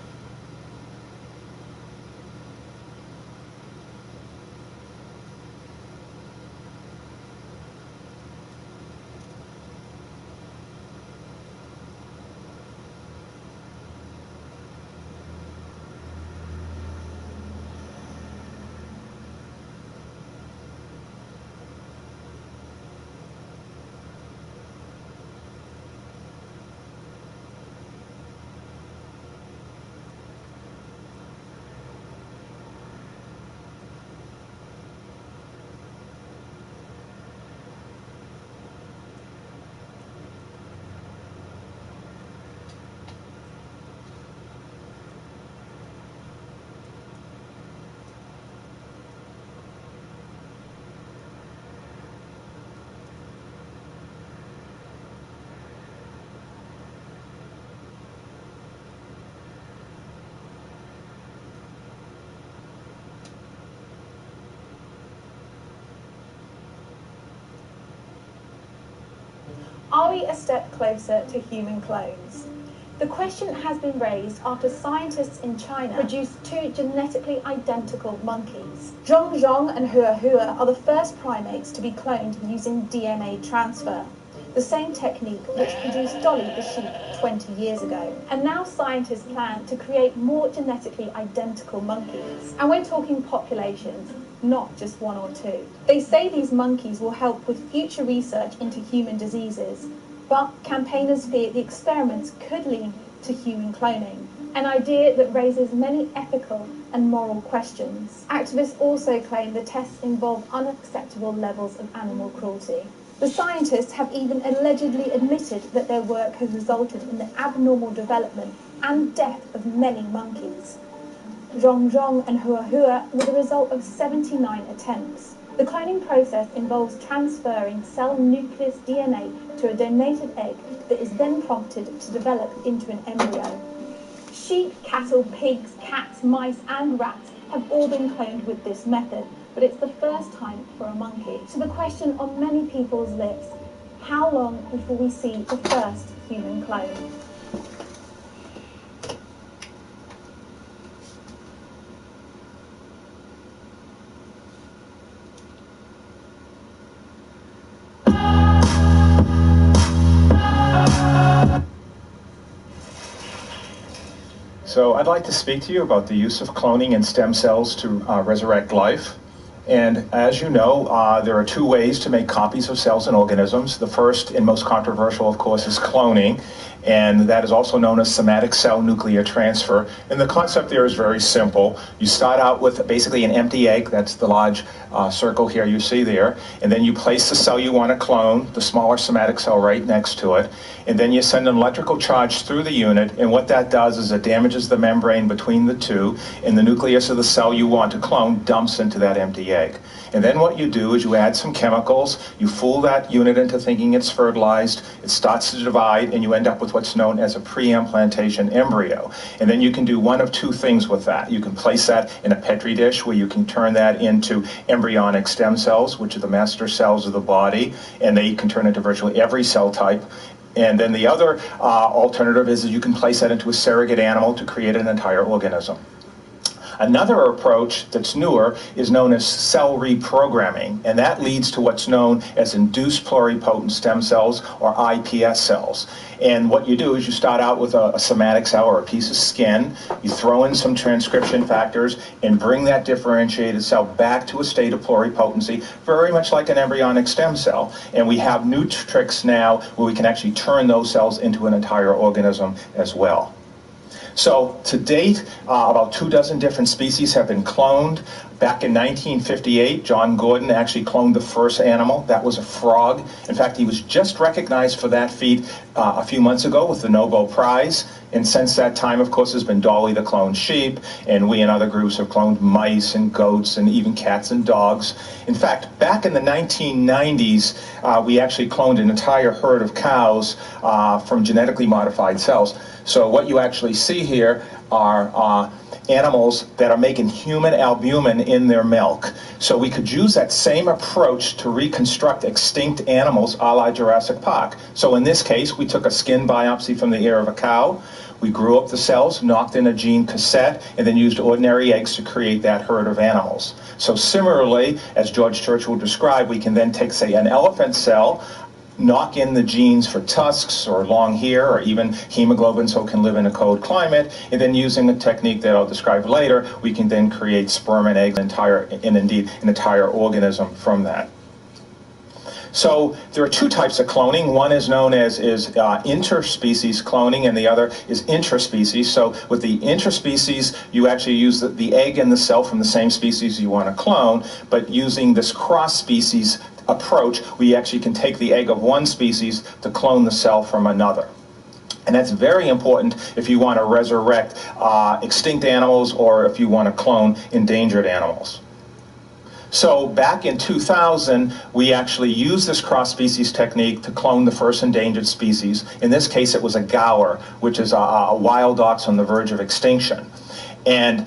Are we a step closer to human clones? The question has been raised after scientists in China produced two genetically identical monkeys. Zhongzhong and Huahua are the first primates to be cloned using DNA transfer, the same technique which produced Dolly the sheep 20 years ago. And now scientists plan to create more genetically identical monkeys. And we're talking populations, not just one or two. They say these monkeys will help with future research into human diseases, but campaigners fear the experiments could lead to human cloning, an idea that raises many ethical and moral questions. Activists also claim the tests involve unacceptable levels of animal cruelty. The scientists have even allegedly admitted that their work has resulted in the abnormal development and death of many monkeys. Zhongzhong and Huahua were the result of 79 attempts. The cloning process involves transferring cell nucleus DNA to a donated egg that is then prompted to develop into an embryo. Sheep, cattle, pigs, cats, mice and rats have all been cloned with this method, but it's the first time for a monkey. So the question on many people's lips, how long before we see the first human clone? So I'd like to speak to you about the use of cloning and stem cells to resurrect life. And as you know, there are two ways to make copies of cells and organisms. The first and most controversial, of course, is cloning. And that is also known as somatic cell nuclear transfer. And the concept there is very simple. You start out with basically an empty egg, that's the large circle here you see there, and then you place the cell you want to clone, the smaller somatic cell right next to it, and then you send an electrical charge through the unit, and what that does is it damages the membrane between the two, and the nucleus of the cell you want to clone dumps into that empty egg. And then what you do is you add some chemicals, you fool that unit into thinking it's fertilized, it starts to divide, and you end up with what's known as a pre-implantation embryo. And then you can do one of two things with that. You can place that in a Petri dish where you can turn that into embryonic stem cells, which are the master cells of the body, and they can turn into virtually every cell type. And then the other alternative is you can place that into a surrogate animal to create an entire organism. Another approach that's newer is known as cell reprogramming, and that leads to what's known as induced pluripotent stem cells, or iPS cells. And what you do is you start out with a somatic cell or a piece of skin, you throw in some transcription factors and bring that differentiated cell back to a state of pluripotency, very much like an embryonic stem cell. And we have new tricks now where we can actually turn those cells into an entire organism as well. So to date, about 24 different species have been cloned. Back in 1958, John Gordon actually cloned the first animal. That was a frog. In fact, he was just recognized for that feat a few months ago with the Nobel Prize. And since that time, of course, has been Dolly the cloned sheep, and we and other groups have cloned mice and goats and even cats and dogs. In fact, back in the 1990s, we actually cloned an entire herd of cows from genetically modified cells. So what you actually see here are animals that are making human albumin in their milk. So we could use that same approach to reconstruct extinct animals a la Jurassic Park. So in this case, we took a skin biopsy from the ear of a cow, we grew up the cells, knocked in a gene cassette, and then used ordinary eggs to create that herd of animals. So similarly, as George Churchill described, we can then take, say, an elephant cell, knock in the genes for tusks or long hair or even hemoglobin so it can live in a cold climate, and then using a technique that I'll describe later, we can then create sperm and eggs, and indeed an entire organism from that. So there are two types of cloning. One is known as interspecies cloning, and the other is intraspecies. So with the intraspecies, you actually use the egg and the cell from the same species you want to clone, but using this cross-species approach, we actually can take the egg of one species to clone the cell from another. And that's very important if you want to resurrect extinct animals or if you want to clone endangered animals. So back in 2000, we actually used this cross-species technique to clone the first endangered species. In this case, it was a gaur, which is a wild ox on the verge of extinction. And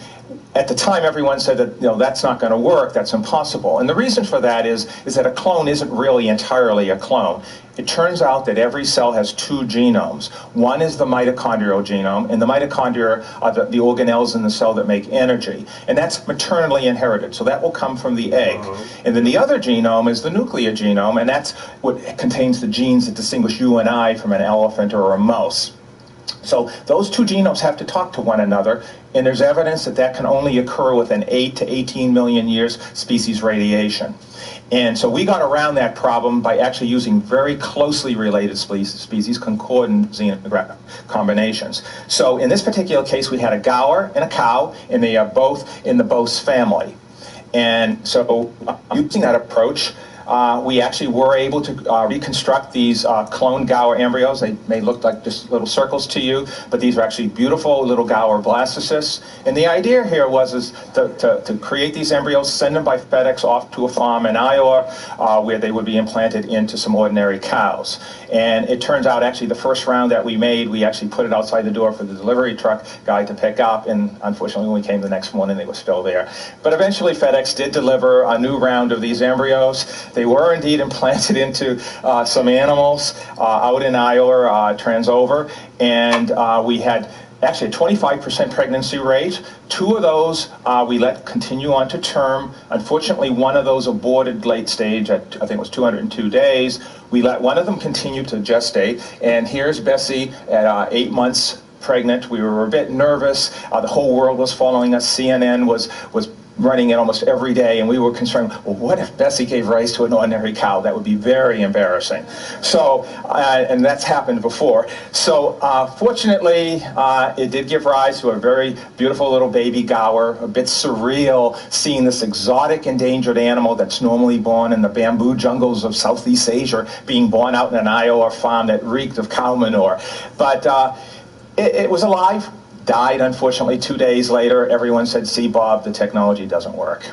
at the time, everyone said that, that's not going to work, that's impossible. And the reason for that is that a clone isn't really entirely a clone. It turns out that every cell has two genomes. One is the mitochondrial genome, and the mitochondria are the organelles in the cell that make energy. And that's maternally inherited, so that will come from the egg. And then the other genome is the nuclear genome, and that's what contains the genes that distinguish you and I from an elephant or a mouse. So those two genomes have to talk to one another, and there's evidence that that can only occur within 8 to 18 million years species radiation. And so we got around that problem by actually using very closely related species, concordant xenograft combinations. So in this particular case, we had a gaur and a cow, and they are both in the Bose family. And so using that approach, we actually were able to reconstruct these cloned gaur embryos. They may look like just little circles to you, but these are actually beautiful little gaur blastocysts. And the idea here was to create these embryos, send them by FedEx off to a farm in Iowa where they would be implanted into some ordinary cows. And it turns out actually the first round that we made, we actually put it outside the door for the delivery truck guy to pick up, and unfortunately when we came the next morning they were still there. But eventually FedEx did deliver a new round of these embryos. They were indeed implanted into some animals out in Iowa, Transover, and we had actually a 25% pregnancy rate. 2 of those we let continue on to term. Unfortunately, one of those aborted late stage at, I think it was 202 days. We let one of them continue to gestate, and here's Bessie at 8 months pregnant. We were a bit nervous. The whole world was following us. CNN was running it almost every day, and we were concerned, well, what if Bessie gave rise to an ordinary cow? That would be very embarrassing. So, and that's happened before. So, fortunately, it did give rise to a very beautiful little baby Gower, a bit surreal, seeing this exotic endangered animal that's normally born in the bamboo jungles of Southeast Asia, being born out in an Iowa farm that reeked of cow manure. But it was alive. Died, unfortunately, 2 days later. Everyone said, see, Bob, the technology doesn't work.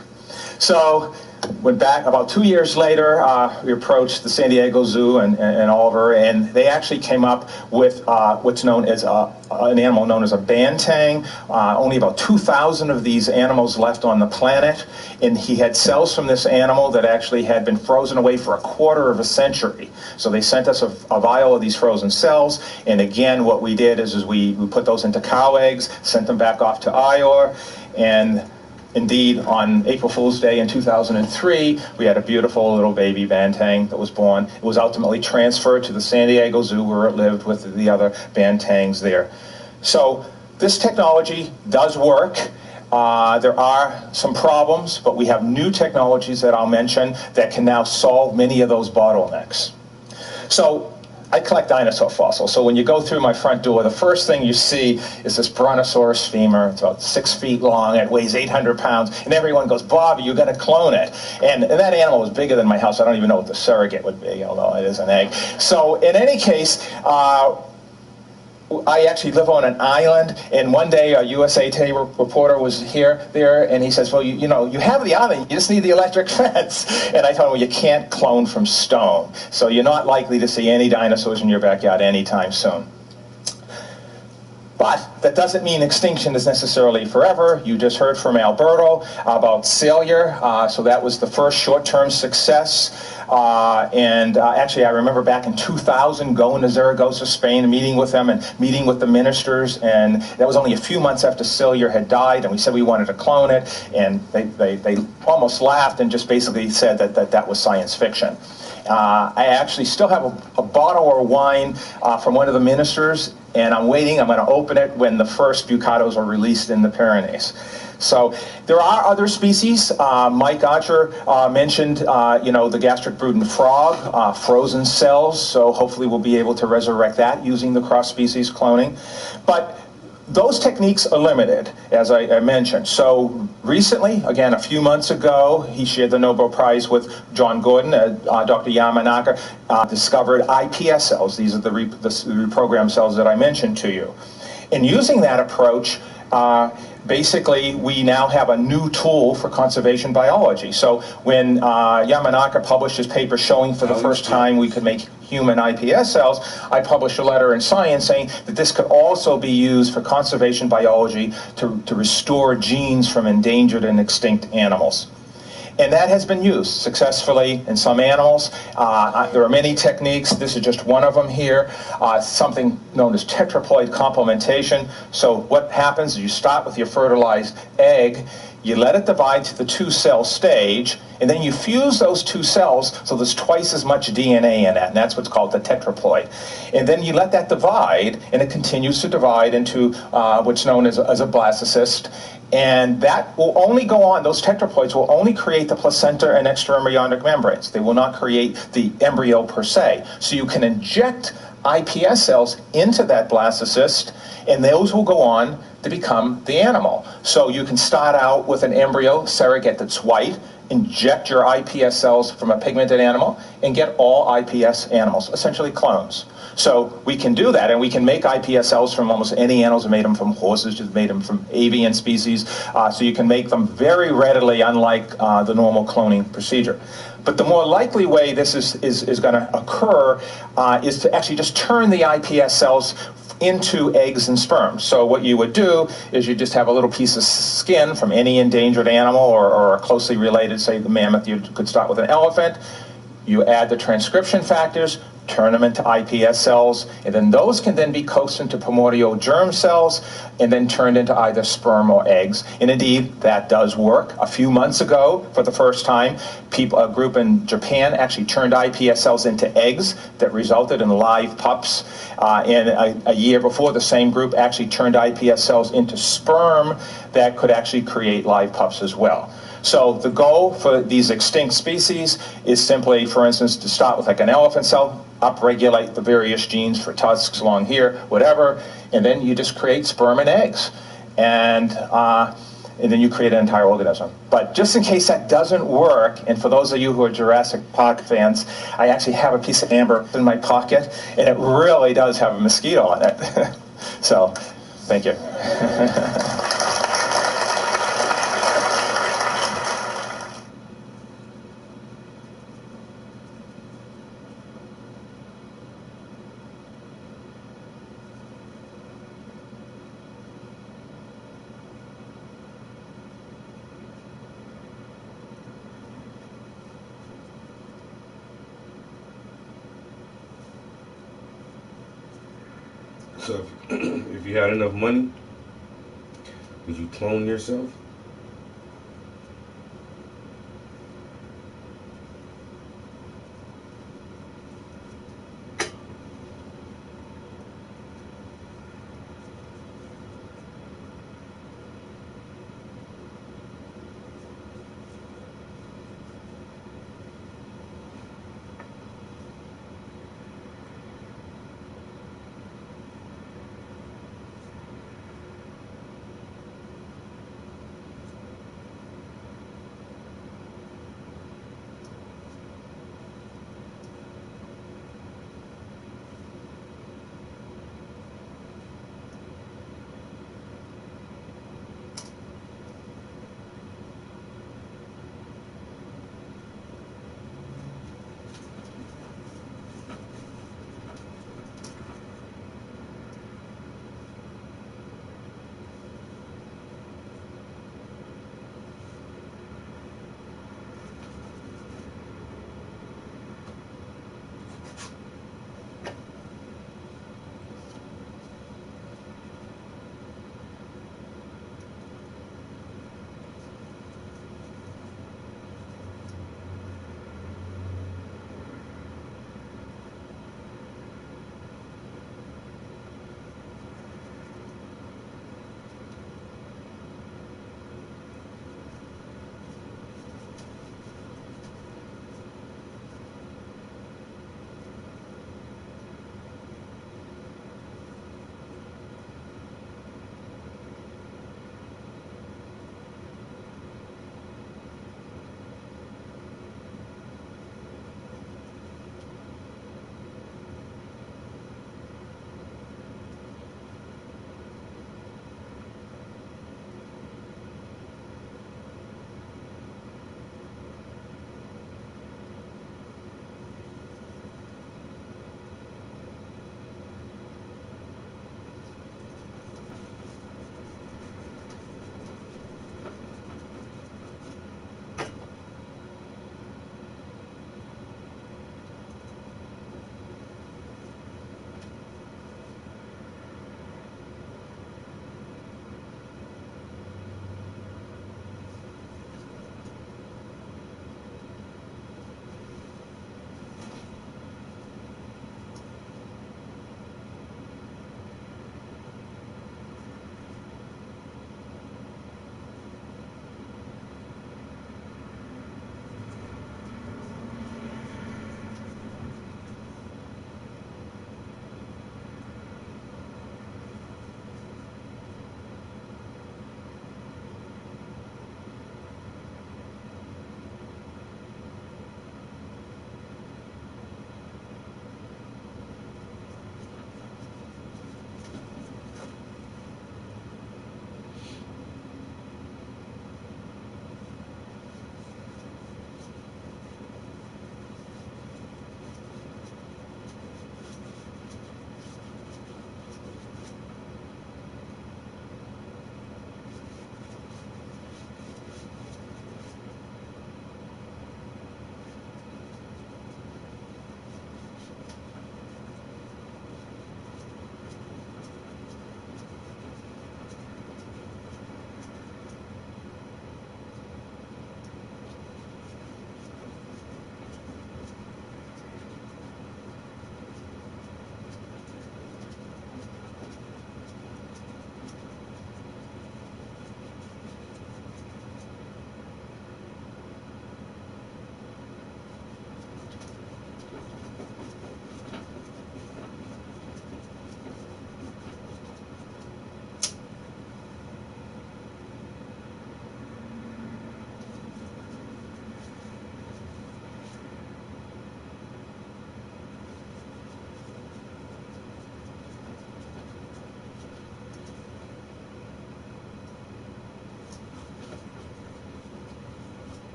So, went back about 2 years later, we approached the San Diego Zoo and Oliver, and they actually came up with what's known as an animal known as a banteng. Only about 2,000 of these animals left on the planet, and he had cells from this animal that actually had been frozen away for a quarter of a century. So they sent us a vial of these frozen cells, and again, what we did is we put those into cow eggs, sent them back off to Iowa, and indeed, on April Fool's Day in 2003, we had a beautiful little baby banteng that was born. It was ultimately transferred to the San Diego Zoo where it lived with the other bantengs there. So this technology does work. There are some problems, but we have new technologies that I'll mention that can now solve many of those bottlenecks. So I collect dinosaur fossils, so when you go through my front door, the first thing you see is this Brontosaurus femur. It's about 6 feet long, it weighs 800 pounds, and everyone goes, Bob, you're going to clone it. And that animal was bigger than my house. I don't even know what the surrogate would be, although it is an egg. So in any case, I actually live on an island, and one day a USA Today reporter was there, and he says, well, you know, you have the island, you just need the electric fence. And I told him, well, you can't clone from stone, so you're not likely to see any dinosaurs in your backyard anytime soon. But that doesn't mean extinction is necessarily forever. You just heard from Alberto about Cellular, so that was the first short-term success. Actually, I remember back in 2000 going to Zaragoza, Spain, meeting with them and meeting with the ministers, and that was only a few months after Cellular had died, and we said we wanted to clone it, and they almost laughed and just basically said that was science fiction. I actually still have a bottle of wine from one of the ministers, and I'm waiting. I'm going to open it when the first Bucatos are released in the Pyrenees. So there are other species. Mike Archer mentioned, the gastric brooding frog, frozen cells. So hopefully we'll be able to resurrect that using the cross-species cloning. But those techniques are limited, as I mentioned. So recently, again, a few months ago, he shared the Nobel Prize with John Gordon. Dr. Yamanaka discovered iPS cells. These are the reprogrammed cells that I mentioned to you. In using that approach, basically, we now have a new tool for conservation biology. So when Yamanaka published his paper showing for the first time we could make human iPS cells, I published a letter in Science saying that this could also be used for conservation biology to restore genes from endangered and extinct animals. And that has been used successfully in some animals. There are many techniques. This is just one of them here. Something known as tetraploid complementation. So what happens is you start with your fertilized egg, you let it divide to the 2-cell stage, and then you fuse those 2 cells so there's twice as much DNA in that, and that's what's called the tetraploid. And then you let that divide, and it continues to divide into what's known as a blastocyst. And that will only go on, those tetraploids will only create the placenta and extraembryonic membranes. They will not create the embryo per se. So you can inject iPS cells into that blastocyst, and those will go on to become the animal. So you can start out with an embryo surrogate that's white, inject your iPS cells from a pigmented animal, and get all iPS animals, essentially clones. So we can do that, and we can make iPS cells from almost any animals. We made them from horses, just made them from avian species. So you can make them very readily, unlike the normal cloning procedure. But the more likely way this is going to occur is to actually just turn the iPS cells into eggs and sperm. So what you would do is you just have a little piece of skin from any endangered animal or closely related, say the mammoth. You could start with an elephant. You add the transcription factors, turn them into iPS cells, and then those can then be coaxed into primordial germ cells and then turned into either sperm or eggs. And indeed, that does work. A few months ago, for the first time, a group in Japan actually turned iPS cells into eggs that resulted in live pups. And a year before, the same group actually turned iPS cells into sperm that could actually create live pups as well. So the goal for these extinct species is simply, for instance, to start with like an elephant cell, upregulate the various genes for tusks, long hair, whatever, and then you just create sperm and eggs. And then you create an entire organism. But just in case that doesn't work, and for those of you who are Jurassic Park fans, I actually have a piece of amber in my pocket, and it really does have a mosquito on it. So, thank you. So if you had enough money, would you clone yourself?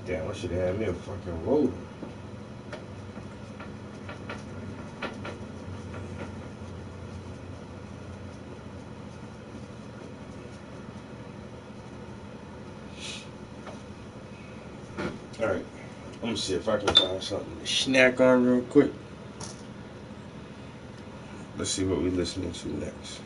Damn, I should have had me a fucking roller. Alright, I'm gonna see if I can find something to snack on real quick. Let's see what we're listening to next.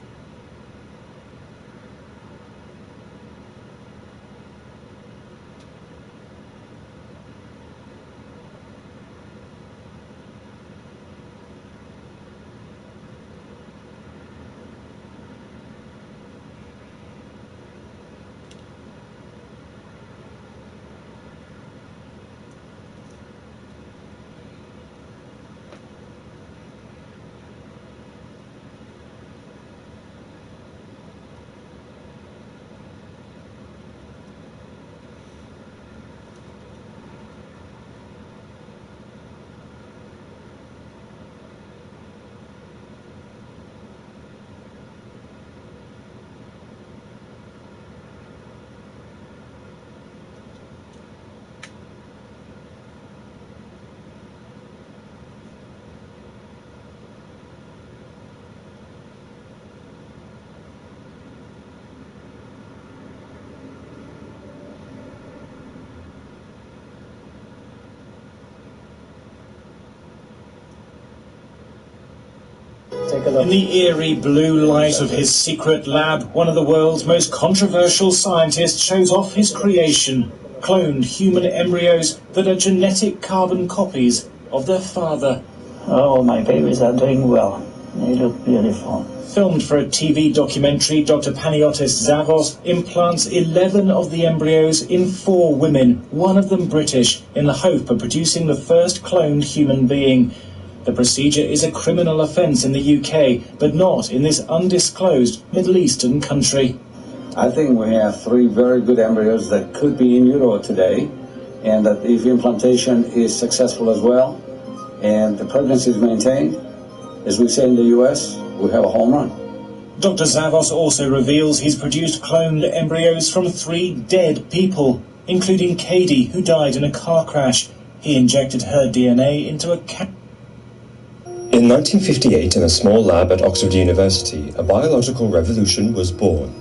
In the eerie blue light of his secret lab, one of the world's most controversial scientists shows off his creation, cloned human embryos that are genetic carbon copies of their father. Oh, my babies are doing well. They look beautiful. Filmed for a TV documentary, Dr. Panagiotis Zavos implants 11 of the embryos in 4 women, one of them British, in the hope of producing the first cloned human being. The procedure is a criminal offence in the UK, but not in this undisclosed Middle Eastern country. I think we have 3 very good embryos that could be in utero today, and that if implantation is successful as well, and the pregnancy is maintained, as we say in the US, we have a home run. Dr. Zavos also reveals he's produced cloned embryos from 3 dead people, including Katie, who died in a car crash. He injected her DNA into a cat. In 1958, in a small lab at Oxford University, a biological revolution was born.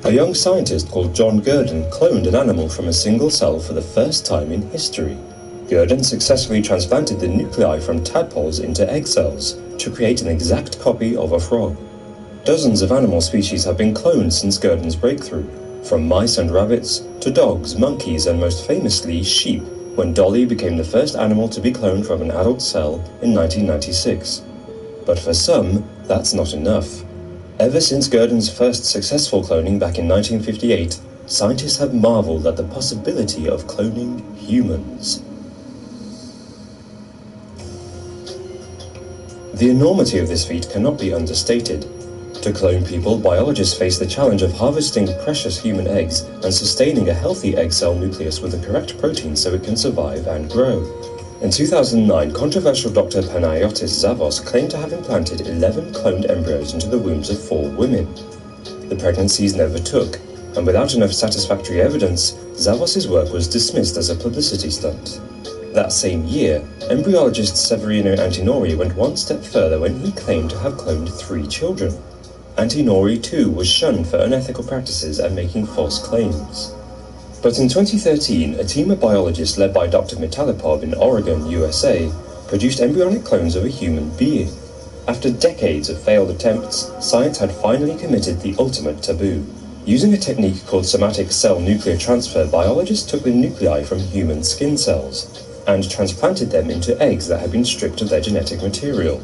A young scientist called John Gurdon cloned an animal from a single cell for the first time in history. Gurdon successfully transplanted the nuclei from tadpoles into egg cells to create an exact copy of a frog. Dozens of animal species have been cloned since Gurdon's breakthrough, from mice and rabbits to dogs, monkeys, and most famously sheep, when Dolly became the first animal to be cloned from an adult cell in 1996. But for some, that's not enough. Ever since Gurdon's first successful cloning back in 1958, scientists have marveled at the possibility of cloning humans. The enormity of this feat cannot be understated. To clone people, biologists face the challenge of harvesting precious human eggs and sustaining a healthy egg cell nucleus with the correct protein so it can survive and grow. In 2009, controversial Dr. Panagiotis Zavos claimed to have implanted 11 cloned embryos into the wombs of 4 women. The pregnancies never took, and without enough satisfactory evidence, Zavos' work was dismissed as a publicity stunt. That same year, embryologist Severino Antinori went one step further when he claimed to have cloned 3 children. Antinori too was shunned for unethical practices and making false claims. But in 2013, a team of biologists led by Dr. Mitalipov in Oregon, USA, produced embryonic clones of a human being. After decades of failed attempts, science had finally committed the ultimate taboo. Using a technique called somatic cell nuclear transfer, biologists took the nuclei from human skin cells and transplanted them into eggs that had been stripped of their genetic material.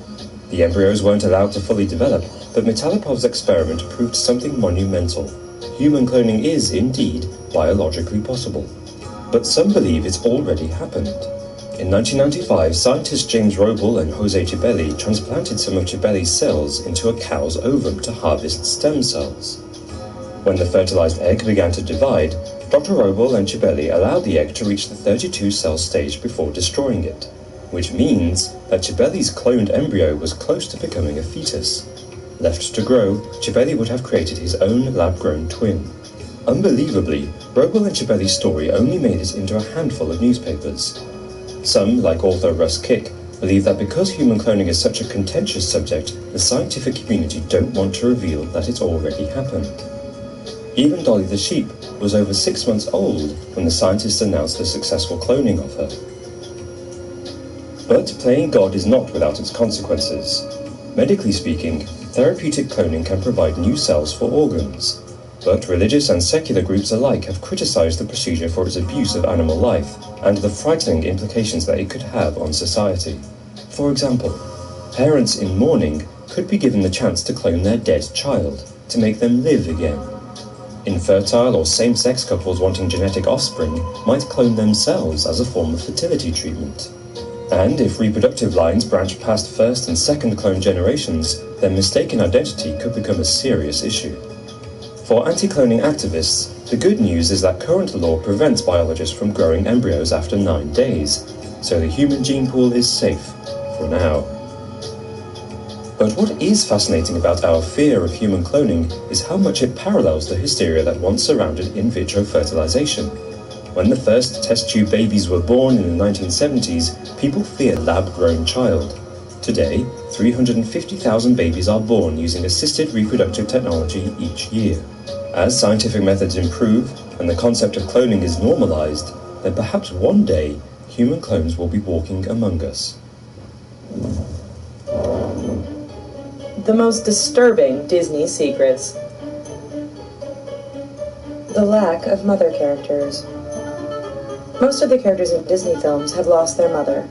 The embryos weren't allowed to fully develop, but Mitalipov's experiment proved something monumental. Human cloning is, indeed, biologically possible. But some believe it's already happened. In 1995, scientists James Roble and Jose Chibelli transplanted some of Chibelli's cells into a cow's ovum to harvest stem cells. When the fertilized egg began to divide, Dr. Roble and Chibelli allowed the egg to reach the 32-cell stage before destroying it, which means that Chibelli's cloned embryo was close to becoming a fetus. Left to grow, Chibelli would have created his own lab-grown twin. Unbelievably, Robo Echeverry's story only made it into a handful of newspapers. Some, like author Russ Kick, believe that because human cloning is such a contentious subject, the scientific community don't want to reveal that it's already happened. Even Dolly the sheep was over 6 months old when the scientists announced the successful cloning of her. But playing God is not without its consequences. Medically speaking, therapeutic cloning can provide new cells for organs. But religious and secular groups alike have criticized the procedure for its abuse of animal life and the frightening implications that it could have on society. For example, parents in mourning could be given the chance to clone their dead child to make them live again. Infertile or same-sex couples wanting genetic offspring might clone themselves as a form of fertility treatment. And if reproductive lines branch past first and second clone generations, then mistaken identity could become a serious issue. For anti-cloning activists, the good news is that current law prevents biologists from growing embryos after 9 days, so the human gene pool is safe, for now. But what is fascinating about our fear of human cloning is how much it parallels the hysteria that once surrounded in vitro fertilization. When the first test tube babies were born in the 1970s, people feared lab-grown child. Today, 350,000 babies are born using assisted reproductive technology each year. As scientific methods improve and the concept of cloning is normalized, then perhaps one day human clones will be walking among us. The most disturbing Disney secrets. The lack of mother characters. Most of the characters in Disney films have lost their mother.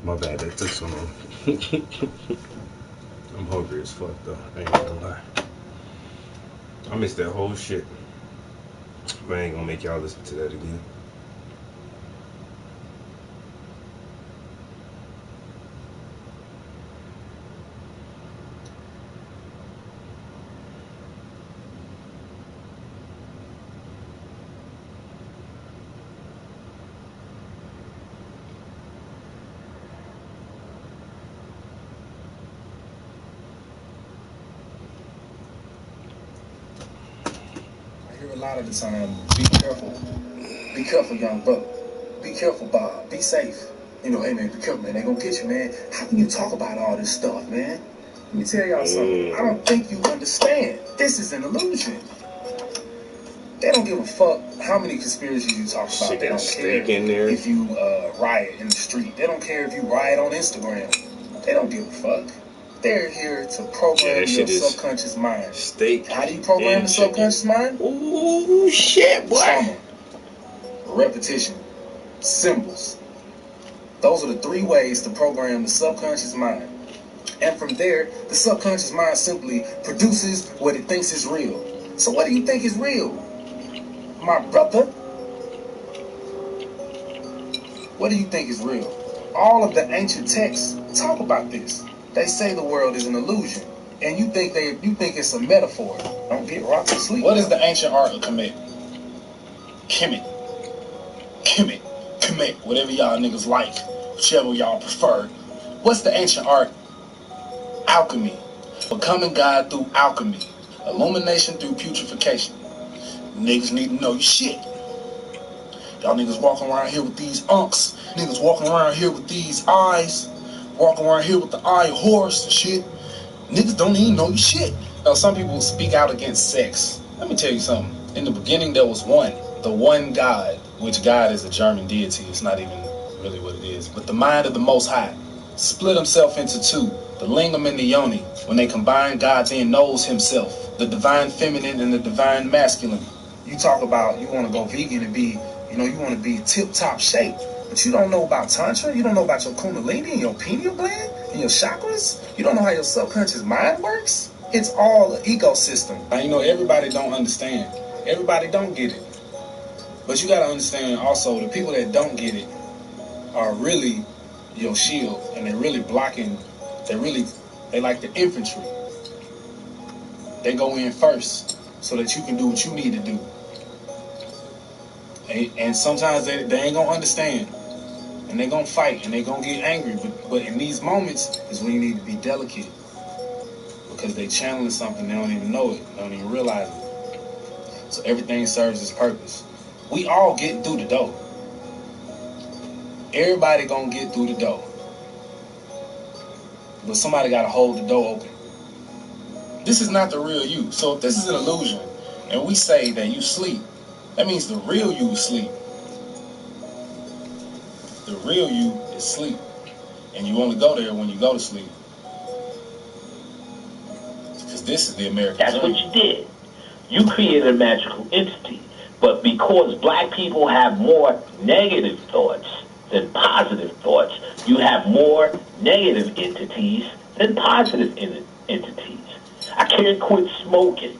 My bad, that took so long. I'm hungry as fuck though, I ain't gonna lie. I missed that whole shit. But I ain't gonna make y'all listen to that again. A lot of the time, be careful, young brother. Be careful, Bob. Be safe. You know, hey man, be careful, man. They gonna get you, man. How can you talk about all this stuff, man? Let me tell y'all something. I don't think you understand. This is an illusion. They don't give a fuck how many conspiracies you talk about. They don't care if you riot in the street. They don't care if you riot on Instagram. They don't give a fuck. They're here to program your subconscious mind. How do you program the subconscious mind? Ooh, shit, boy. Trauma, repetition, symbols. Those are the 3 ways to program the subconscious mind. And from there, the subconscious mind simply produces what it thinks is real. So what do you think is real, my brother? What do you think is real? All of the ancient texts talk about this. They say the world is an illusion, and you think it's a metaphor. Don't get rocked to sleep. What is the ancient art of Kemet? Kemet, whatever y'all niggas like, whichever y'all prefer. What's the ancient art? Alchemy. Becoming God through alchemy. Illumination through putrefaction. Niggas need to know your shit. Y'all niggas walking around here with these unks. Niggas walking around here with these eyes. Walking around here with the eye horse and shit. Niggas don't even know your shit. Now, some people speak out against sex. Let me tell you something. In the beginning, there was one. The one God, which God is a German deity. It's not even really what it is. But the mind of the Most High split himself into 2. The lingam and the yoni. When they combine, God then knows himself. The divine feminine and the divine masculine. You talk about you want to go vegan and be, you want to be tip-top shape. But you don't know about Tantra? You don't know about your Kundalini and your pineal gland and your chakras? You don't know how your subconscious mind works? It's all an ecosystem. Now, everybody don't understand. Everybody don't get it. But you got to understand also, the people that don't get it are really your shield. And they're really blocking. They like the infantry. They go in first so that you can do what you need to do. And sometimes they ain't going to understand. And they're going to fight, and they're going to get angry. But in these moments is when you need to be delicate. Because they channeling something, they don't even know it. They don't even realize it. So everything serves its purpose. We all get through the door. Everybody going to get through the door. But somebody got to hold the door open. This is not the real you. So if this is an illusion, and we say that you sleep, that means the real you is sleep. The real you is sleep. And you only go there when you go to sleep. Because this is the American That's dream. what you did. You created a magical entity. But because black people have more negative thoughts than positive thoughts, you have more negative entities than positive entities. I can't quit smoking.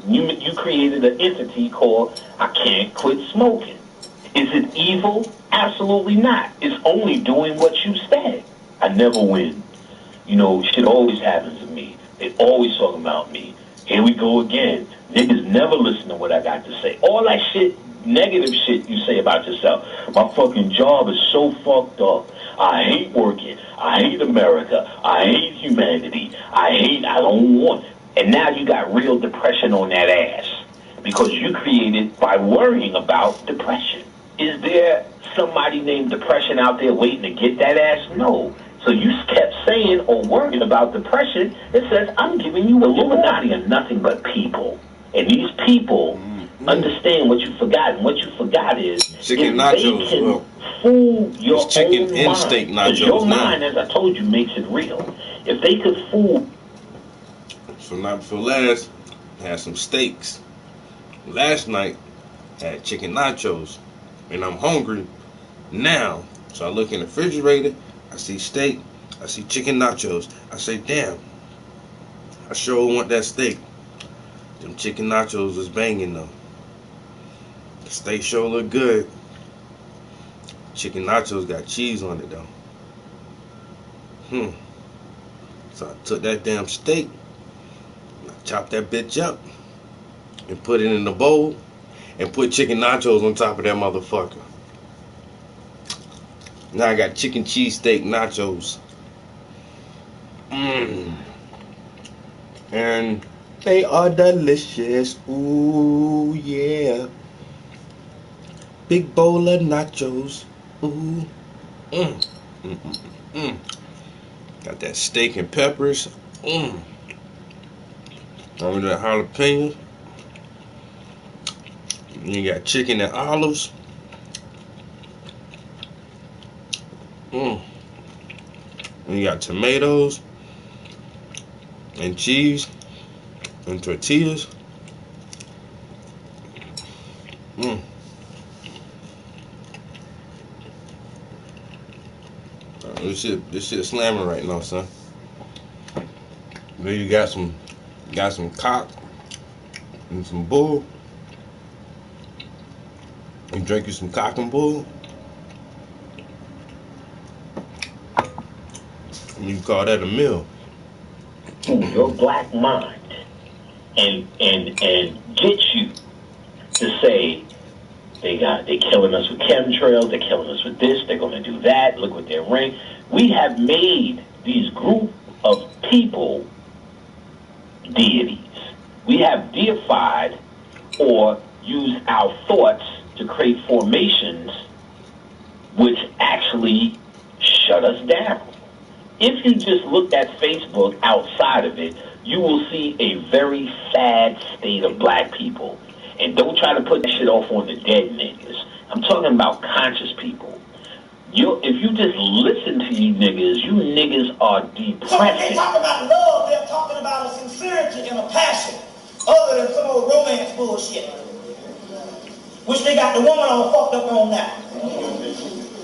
You created an entity called I can't quit smoking. Is it evil? Absolutely not. It's only doing what you said. I never win. Shit always happens to me. They always talk about me. Here we go again. Niggas never listen to what I got to say. All that shit, negative shit you say about yourself. My fucking job is so fucked up. I hate working. I hate America. I hate humanity. I don't want. And now you got real depression on that ass. Because you created by worrying about depression. Is there somebody named depression out there waiting to get that ass? No. So you kept saying or worrying about depression. It says, I'm giving you Illuminati are nothing but people. And these people understand what you forgot. And what you forgot is chicken if nachos, they can fool your it's chicken own and mind. steak Because nachos your now. mind, as I told you, makes it real. If they could fool... So night before last, had some steaks. Last night, had chicken nachos. And I'm hungry now. So I look in the refrigerator, I see steak, I see chicken nachos. I say, damn, I sure want that steak. Them chicken nachos was banging though. Steak sure look good. Chicken nachos got cheese on it though. So I took that damn steak, I chopped that bitch up, and put it in the bowl, and put chicken nachos on top of that motherfucker. Now I got chicken cheesesteak nachos. And they are delicious. Ooh, yeah. Big bowl of nachos. Ooh. Got that steak and peppers. Over that jalapeno. And you got chicken and olives. And you got tomatoes and cheese and tortillas. This shit slamming right now, son. Then you got some cock and some bull. You drink you some cock and bull. And you call that a meal. Your black mind and get you to say they're killing us with chemtrails, they're killing us with this, they're gonna do that, look what they're wearing. We have made these group of people deities. We have deified or used our thoughts to create formations which actually shut us down. If you just looked at Facebook outside of it, you will see a very sad state of black people. And don't try to put that shit off on the dead niggas. I'm talking about conscious people. If you just listen to you niggas are depressing. So when they talk about love, they're talking about a sincerity and a passion, other than some old romance bullshit, which they got the woman all fucked up on now.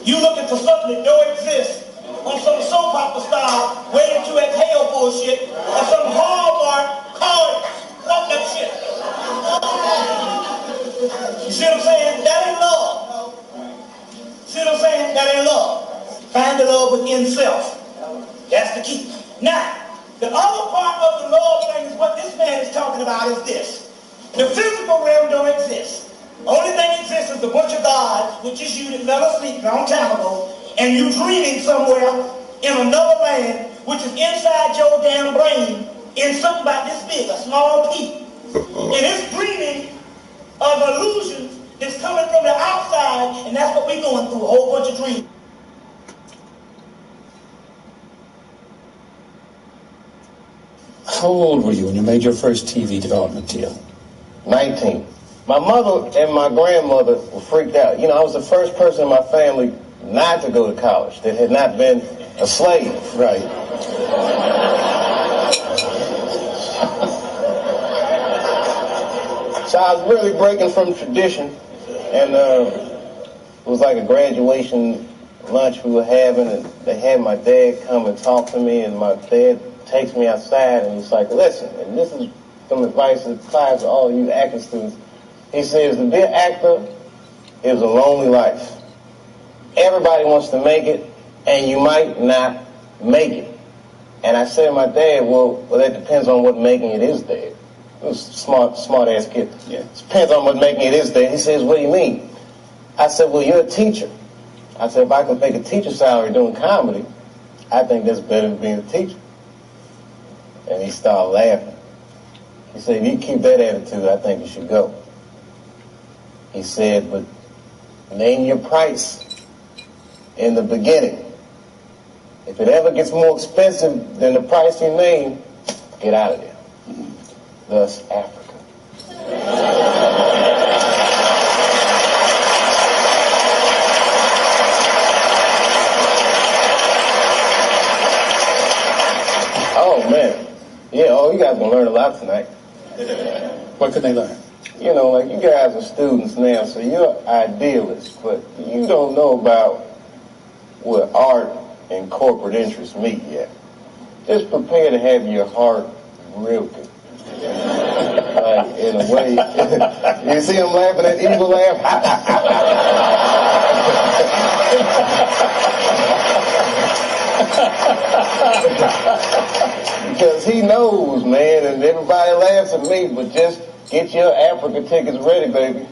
You looking for something that don't exist on some soap opera style, waiting to exhale bullshit, or some Hallmark card, fuck that shit. You see what I'm saying? That ain't love. See what I'm saying? That ain't love. Find the love within self. That's the key. Now, the other part of the love thing is what this man is talking about is this. The physical realm don't exist. Only thing exists is a bunch of gods, which is you that fell asleep a long time ago, and you dreaming somewhere in another land, which is inside your damn brain, in something about this big, a small piece. And it's dreaming of illusions that's coming from the outside, and that's what we're going through, a whole bunch of dreams. How old were you when you made your first TV development deal? 19. My mother and my grandmother were freaked out. You know, I was the first person in my family not to go to college that had not been a slave. Right. So I was really breaking from tradition, and it was like a graduation lunch we were having, and they had my dad come and talk to me, and my dad takes me outside, and he's like, listen, and this is some advice that applies to all you acting students. He says, to be an actor is a lonely life. Everybody wants to make it, and you might not make it. And I said to my dad, well, that depends on what making it is, Dad. He was a smart ass kid. Yeah. It depends on what making it is, Dad. He says, what do you mean? I said, well, you're a teacher. I said, if I can make a teacher salary doing comedy, I think that's better than being a teacher. And he started laughing. He said, if you keep that attitude, I think you should go. He said, but name your price in the beginning. If it ever gets more expensive than the price you name, get out of there. Thus, Africa. Oh, man. Yeah, you guys will learn a lot tonight. What can they learn? You know, like you guys are students now, so you're idealists, but you don't know about where art and corporate interests meet yet. Just prepare to have your heart real good. Like, in a way. You see him laughing, that evil laugh? Because he knows, man, and everybody laughs at me, but just get your Africa tickets ready, baby.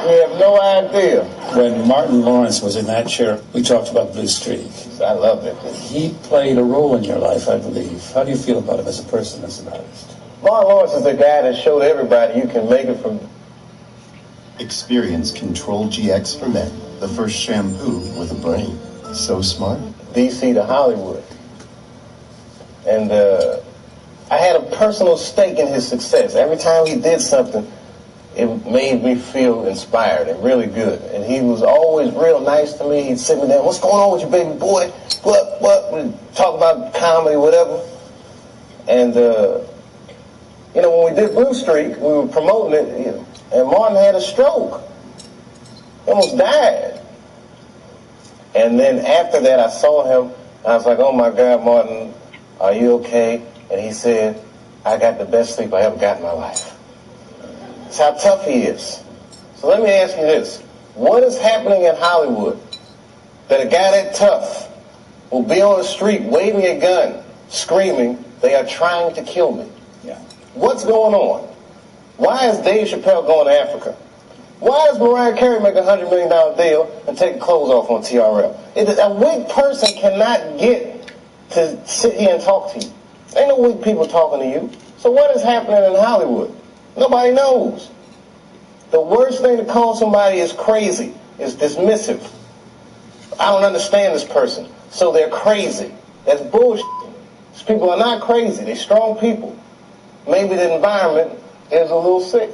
We have no idea. When Martin Lawrence was in that chair, we talked about Blue Streak. I love it. He played a role in your life, I believe. How do you feel about him as a person, as an artist? Martin Lawrence is the guy that showed everybody you can make it from... Experience Control GX for Men, the first shampoo with a brain. So smart. DC to Hollywood. And I had a personal stake in his success. Every time he did something, it made me feel inspired and really good. And he was always real nice to me. He'd sit me down, what's going on with you, baby boy? What? We'd talk about comedy, whatever. And, you know, when we did Blue Streak, we were promoting it, and Martin had a stroke. He almost died. And then after that, I saw him. I was like, oh, my God, Martin, are you okay? And he said, I got the best sleep I ever got in my life. That's how tough he is. So let me ask you this. What is happening in Hollywood that a guy that tough will be on the street waving a gun, screaming, they are trying to kill me? Yeah. What's going on? Why is Dave Chappelle going to Africa? Why does Mariah Carey make a $100 million deal and take clothes off on TRL? A weak person cannot get to sit here and talk to you. Ain't no weak people talking to you. So what is happening in Hollywood? Nobody knows. The worst thing to call somebody is crazy, is dismissive. I don't understand this person, so they're crazy. That's bullshit. These people are not crazy. They're strong people. Maybe the environment is a little sick.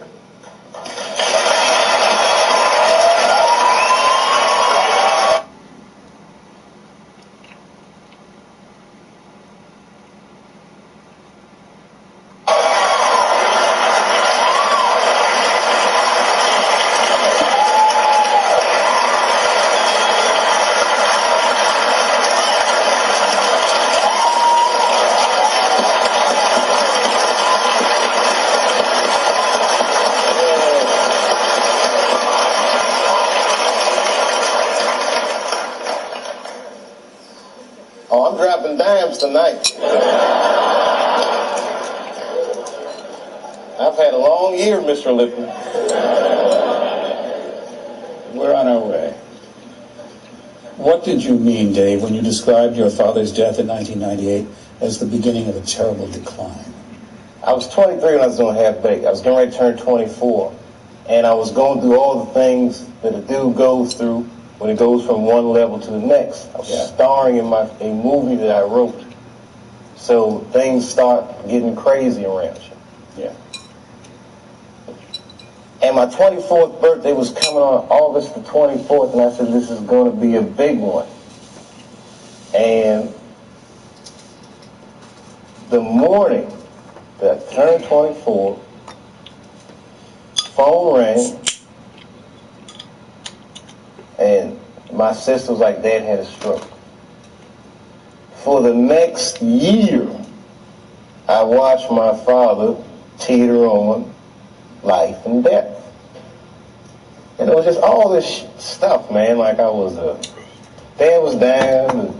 Oh, I'm dropping dimes tonight. I've had a long year, Mr. Lipton. We're on our way. What did you mean, Dave, when you described your father's death in 1998 as the beginning of a terrible decline? I was 23 when I was doing Half Baked. I was getting ready to turn 24. And I was going through all the things that a dude goes through when it goes from one level to the next. I was starring in a movie that I wrote. So things start getting crazy around you. Yeah. And my 24th birthday was coming on August the 24th, and I said, this is going to be a big one. And the morning that I turned 24, phone rang, and my sister was like, Dad had a stroke. For the next year, I watched my father teeter on life and death. And it was just all this stuff, man. Like Dad was down, and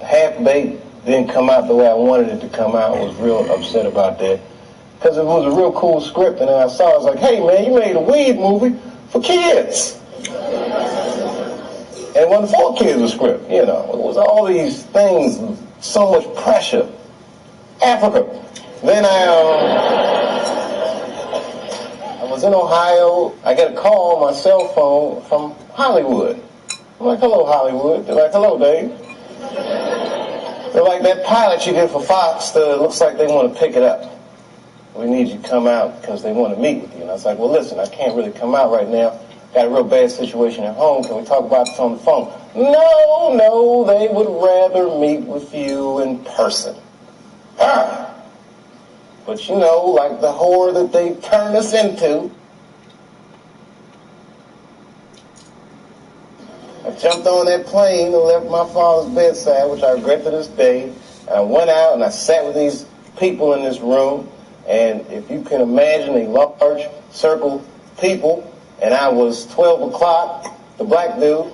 Half Baked didn't come out the way I wanted it to come out. I was real upset about that. Because it was a real cool script, and then I saw it, I was like, hey, man, you made a weed movie for kids. And it wasn't for kids, the script, you know. It was all these things, so much pressure. Africa. Then I was in Ohio. I get a call on my cell phone from Hollywood. I'm like, hello, Hollywood. They're like, hello, Dave. They're like, that pilot you did for Fox, looks like they want to pick it up. We need you to come out because they want to meet with you. And I was like, well, listen, I can't really come out right now. Got a real bad situation at home. Can we talk about this on the phone? No, they would rather meet with you in person. But you know, like the whore that they turned us into. I jumped on that plane and left my father's bedside, which I regret to this day. And I went out and I sat with these people in this room, and if you can imagine a large circle of people, and I was 12 o'clock, the black dude.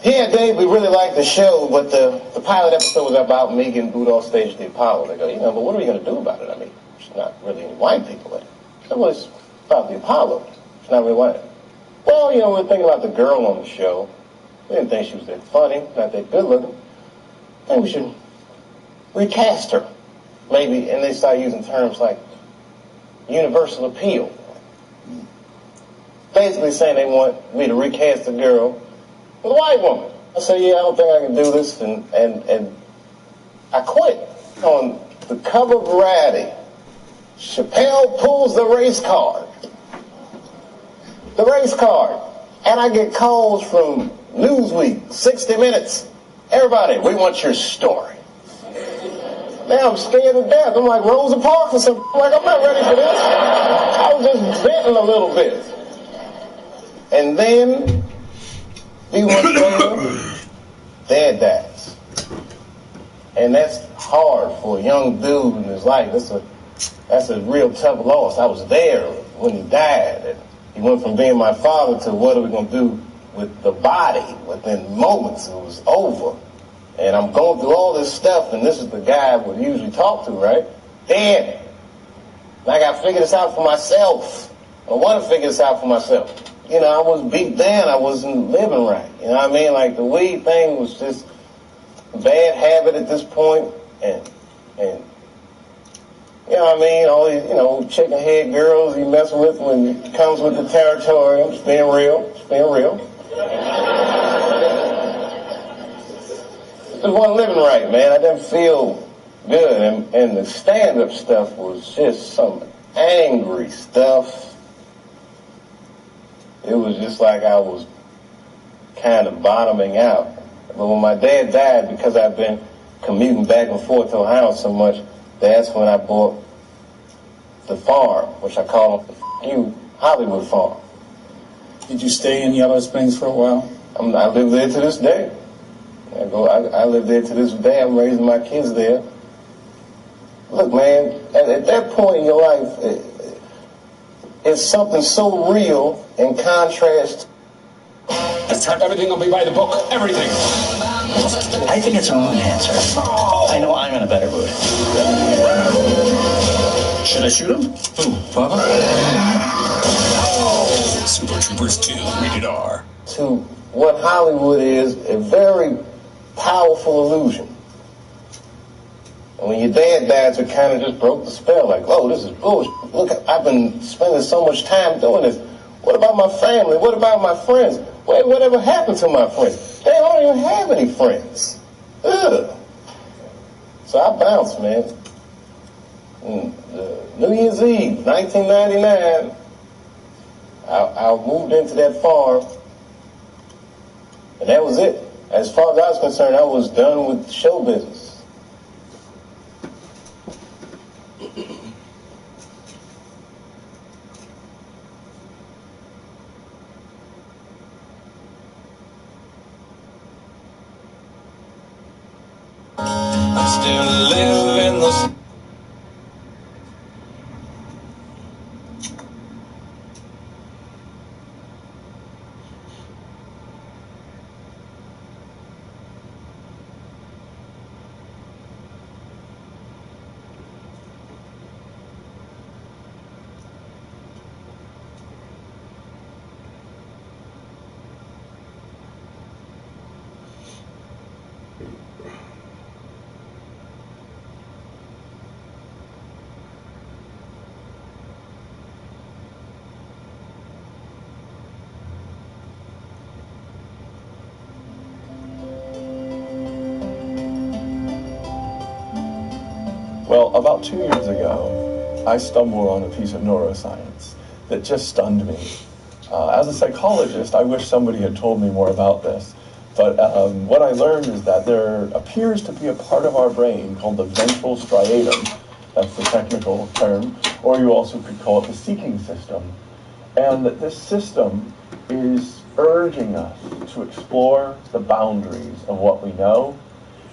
Yeah, Dave, we really liked the show, but the pilot episode was about me getting booed off stage at the Apollo. They go, but what are we going to do about it? I mean, there's not really any white people in it. It was about the Apollo. It's not really white. Well, we were thinking about the girl on the show. We didn't think she was that funny, not that good looking. I think we should recast her. Maybe, and they started using terms like universal appeal. Basically saying they want me to recast the girl with a white woman. I said, yeah, I don't think I can do this, and I quit. On the cover of Variety, Chappelle pulls the race card. The race card. And I get calls from Newsweek, 60 Minutes. Everybody, we want your story. Now I'm scared to death. I'm like Rosa Parks or something. I'm like, I'm not ready for this. I was just venting a little bit. And then, he went later, Dad dies. And that's hard for a young dude in his life. That's a real tough loss. I was there when he died. And he went from being my father to what are we going to do with the body. Within moments, it was over. And I'm going through all this stuff, and this is the guy I would usually talk to, right? Dad, I got to figure this out for myself. I want to figure this out for myself. I was beat down. I wasn't living right. You know what I mean? Like, the weed thing was just a bad habit at this point, and you know what I mean? All these, chicken head girls you mess with when it comes with the territory. I'm just being real. Just being real. Just wasn't living right, man. I didn't feel good, and the stand-up stuff was just some angry stuff. It was just like I was kind of bottoming out. But when my dad died, because I've been commuting back and forth to Ohio so much, that's when I bought the farm, which I call the Hollywood farm. Did you stay in Yellow Springs for a while? I live there to this day. I live there to this day. I'm raising my kids there. Look, man, at that point in your life, it's something so real in contrast. This time everything will be by the book. Everything. I think it's a moon answer. I know I'm in a better mood. Should I shoot him? Who, Papa? Super Troopers 2, rated R. To what Hollywood is, a very powerful illusion. And when your dad died, it kind of just broke the spell. Like, oh, this is bullshit. Look, I've been spending so much time doing this. What about my family? What about my friends? Wait, whatever happened to my friends? They don't even have any friends. Ugh. So I bounced, man. New Year's Eve, 1999, I moved into that farm, and that was it. As far as I was concerned, I was done with show business. I still live in the... Well, about 2 years ago, I stumbled on a piece of neuroscience that just stunned me. As a psychologist, I wish somebody had told me more about this. But what I learned is that there appears to be a part of our brain called the ventral striatum, that's the technical term, or you also could call it the seeking system. And that this system is urging us to explore the boundaries of what we know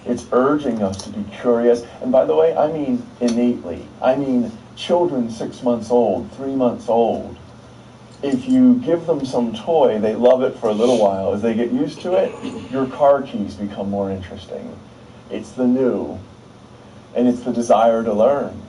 It's urging us to be curious. And by the way, I mean innately. I mean children 6 months old, 3 months old. If you give them some toy, they love it for a little while. As they get used to it, your car keys become more interesting. It's the new, and it's the desire to learn.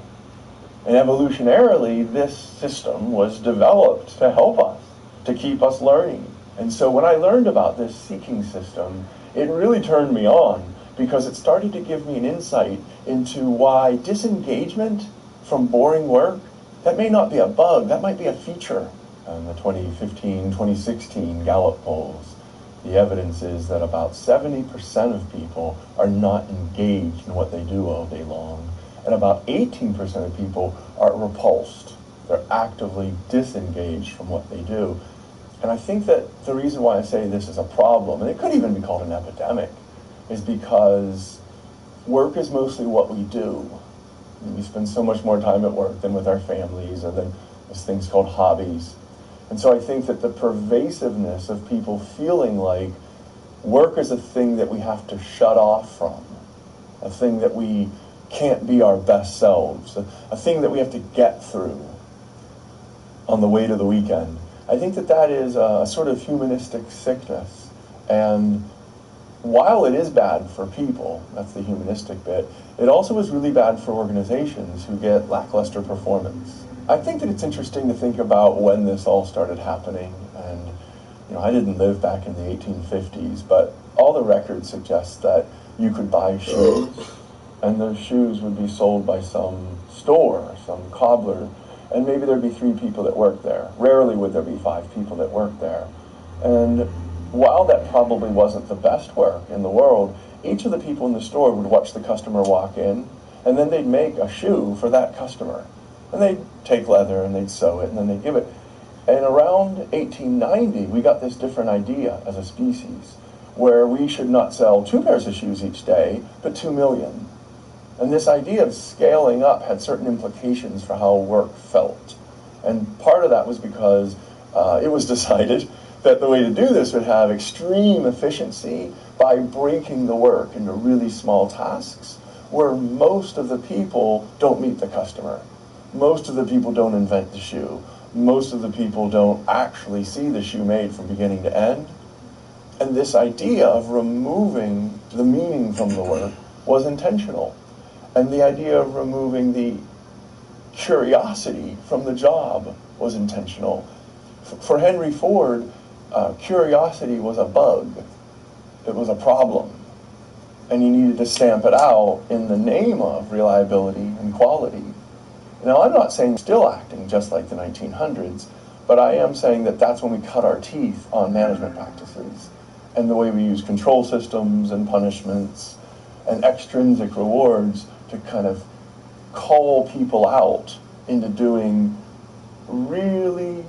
And evolutionarily, this system was developed to help us, to keep us learning. And so when I learned about this seeking system, it really turned me on, because it started to give me an insight into why disengagement from boring work, that may not be a bug, that might be a feature. In the 2015-2016 Gallup polls, the evidence is that about 70% of people are not engaged in what they do all day long, and about 18% of people are repulsed. They're actively disengaged from what they do. And I think that the reason why I say this is a problem, and it could even be called an epidemic, is because work is mostly what we do. We spend so much more time at work than with our families, or than there's things called hobbies. And so I think that the pervasiveness of people feeling like work is a thing that we have to shut off from, a thing that we can't be our best selves, a thing that we have to get through on the way to the weekend. I think that that is a sort of humanistic sickness. And while it is bad for people, that's the humanistic bit, it also is really bad for organizations who get lackluster performance. I think that it's interesting to think about when this all started happening. And, you know, I didn't live back in the 1850s, but all the records suggest that you could buy shoes, and those shoes would be sold by some store, some cobbler, and maybe there'd be 3 people that worked there. Rarely would there be 5 people that worked there. And while that probably wasn't the best work in the world, each of the people in the store would watch the customer walk in, and then they'd make a shoe for that customer. And they'd take leather and they'd sew it, and then they'd give it. And around 1890, we got this different idea as a species, where we should not sell 2 pairs of shoes each day, but 2 million. And this idea of scaling up had certain implications for how work felt. And part of that was because it was decided that the way to do this would have extreme efficiency by breaking the work into really small tasks, where most of the people don't meet the customer. Most of the people don't invent the shoe. Most of the people don't actually see the shoe made from beginning to end. And this idea of removing the meaning from the work was intentional. And the idea of removing the curiosity from the job was intentional. For Henry Ford, curiosity was a bug. It was a problem. And he needed to stamp it out in the name of reliability and quality. Now, I'm not saying still acting just like the 1900s, but I am saying that that's when we cut our teeth on management practices and the way we use control systems and punishments and extrinsic rewards to kind of call people out into doing really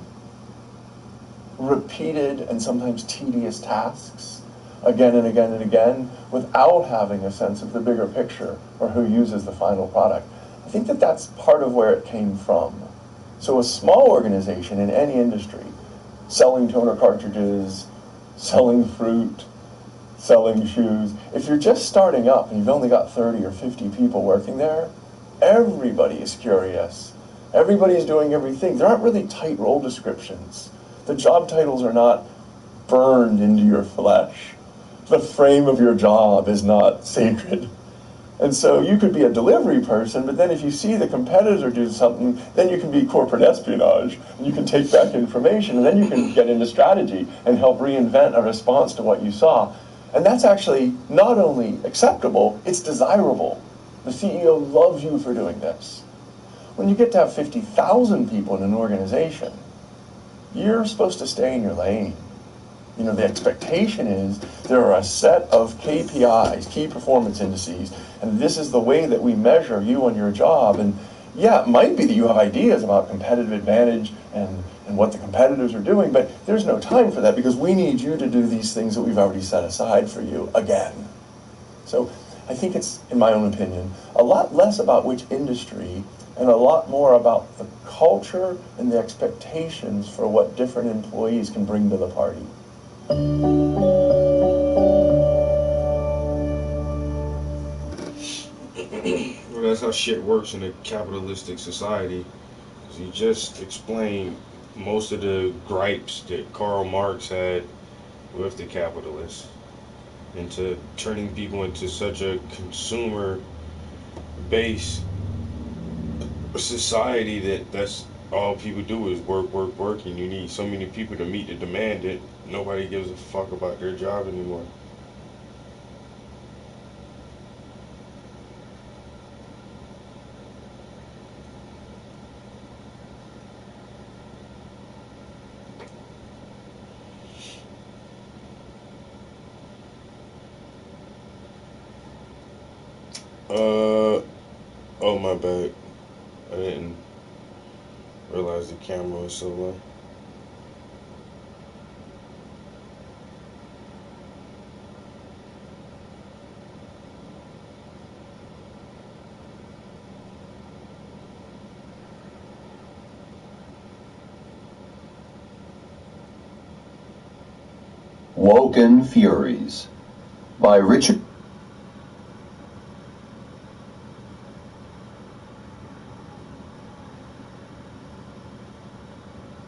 repeated and sometimes tedious tasks again and again and again without having a sense of the bigger picture or who uses the final product. I think that that's part of where it came from. So a small organization in any industry, selling toner cartridges, selling fruit, selling shoes, if you're just starting up and you've only got 30 or 50 people working there, everybody is curious. Everybody is doing everything. There aren't really tight role descriptions. The job titles are not burned into your flesh. The frame of your job is not sacred. And so you could be a delivery person, but then if you see the competitor do something, then you can be corporate espionage, and you can take back information, and then you can get into strategy and help reinvent a response to what you saw. And that's actually not only acceptable, it's desirable. The CEO loves you for doing this. When you get to have 50,000 people in an organization, you're supposed to stay in your lane. You know, the expectation is there are a set of KPIs, key performance indices, and this is the way that we measure you on your job. And yeah, it might be that you have ideas about competitive advantage and what the competitors are doing, but there's no time for that because we need you to do these things that we've already set aside for you again. So I think it's, in my own opinion, a lot less about which industry and a lot more about the culture and the expectations for what different employees can bring to the party. Well, that's how shit works in a capitalistic society. You just explained most of the gripes that Karl Marx had with the capitalists, into turning people into such a consumer-based society that's all people do is work, and you need so many people to meet the demand that nobody gives a fuck about their job anymore. Oh my bad. I didn't realize the camera was so low. Woken Furies by Richard.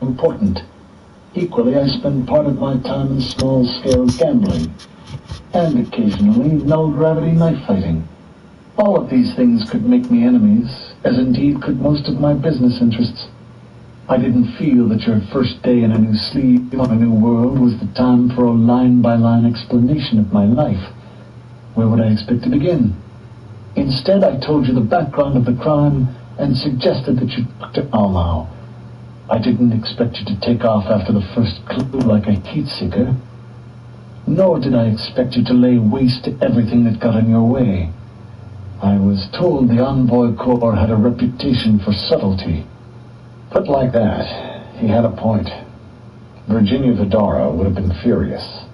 Important. Equally, I spend part of my time in small-scale gambling and occasionally no-gravity knife fighting. All of these things could make me enemies, as indeed could most of my business interests. I didn't feel that your first day in a new sleep on a new world was the time for a line-by-line explanation of my life. Where would I expect to begin? Instead, I told you the background of the crime and suggested that you talk to Almau. I didn't expect you to take off after the first clue like a heat seeker. Nor did I expect you to lay waste to everything that got in your way. I was told the Envoy Corps had a reputation for subtlety. Put like that, he had a point. Virginia Vidara would have been furious.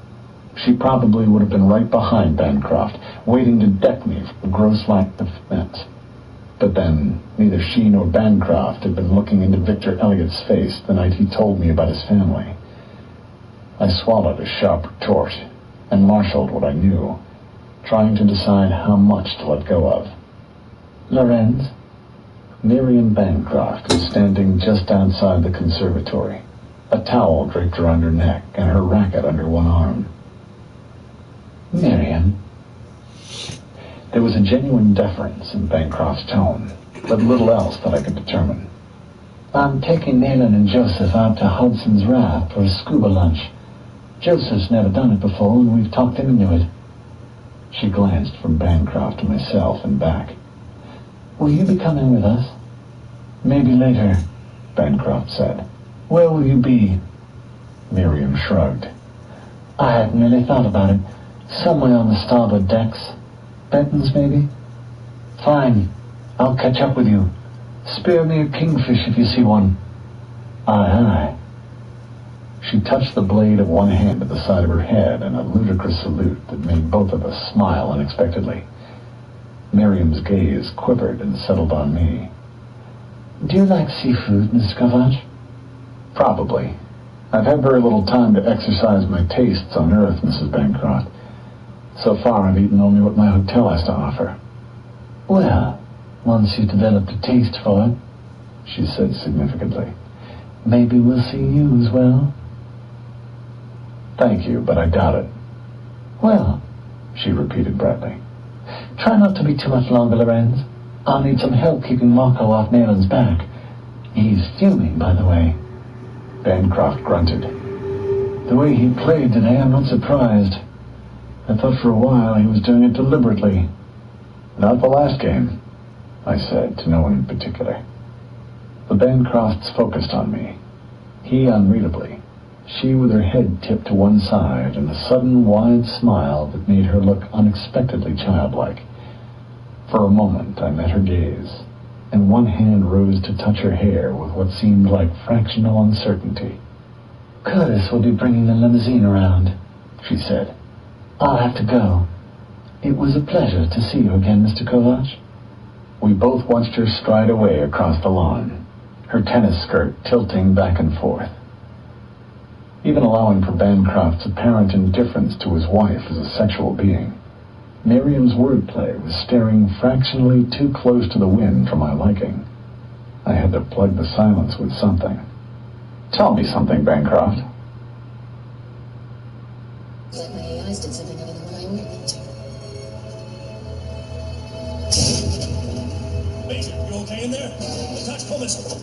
She probably would have been right behind Bancroft, waiting to deck me for a gross lack of defense. But then, neither she nor Bancroft had been looking into Victor Elliott's face the night he told me about his family. I swallowed a sharp retort and marshaled what I knew, trying to decide how much to let go of. Lorenz? Miriam Bancroft was standing just outside the conservatory, a towel draped around her neck and her racket under one arm. Miriam? There was a genuine deference in Bancroft's tone, but little else that I could determine. I'm taking Nayland and Joseph out to Hudson's Raft for a scuba lunch. Joseph's never done it before, and we've talked him into it. She glanced from Bancroft to myself and back. Will you be coming with us? Maybe later, Bancroft said. Where will you be? Miriam shrugged. I hadn't really thought about it. Somewhere on the starboard decks. Benton's, maybe? Fine. I'll catch up with you. Spear me a kingfish if you see one. Aye, aye. She touched the blade of one hand at the side of her head in a ludicrous salute that made both of us smile unexpectedly. Miriam's gaze quivered and settled on me. Do you like seafood, Mr. Kovach? Probably. I've had very little time to exercise my tastes on Earth, Mrs. Bancroft. So far, I've eaten only what my hotel has to offer. Well, once you've developed a taste for it, she said significantly, maybe we'll see you as well. Thank you, but I doubt it. Well, she repeated brightly. Try not to be too much longer, Lorenz. I'll need some help keeping Marco off Nayland's back. He's fuming, by the way. Bancroft grunted. The way he played today, I'm not surprised. I thought for a while he was doing it deliberately. Not the last game, I said to no one in particular. The Bancrofts focused on me. He unreadably. She with her head tipped to one side and a sudden wide smile that made her look unexpectedly childlike. For a moment I met her gaze, and one hand rose to touch her hair with what seemed like fractional uncertainty. Curtis will be bringing the limousine around, she said. I'll have to go. It was a pleasure to see you again, Mr. Kovach. We both watched her stride away across the lawn, her tennis skirt tilting back and forth. Even allowing for Bancroft's apparent indifference to his wife as a sexual being, Miriam's wordplay was staring fractionally too close to the wind for my liking. I had to plug the silence with something. Tell me something, Bancroft. It's like my AIs did something other than what I ordered them to. Major, you okay in there? Attach pull missile.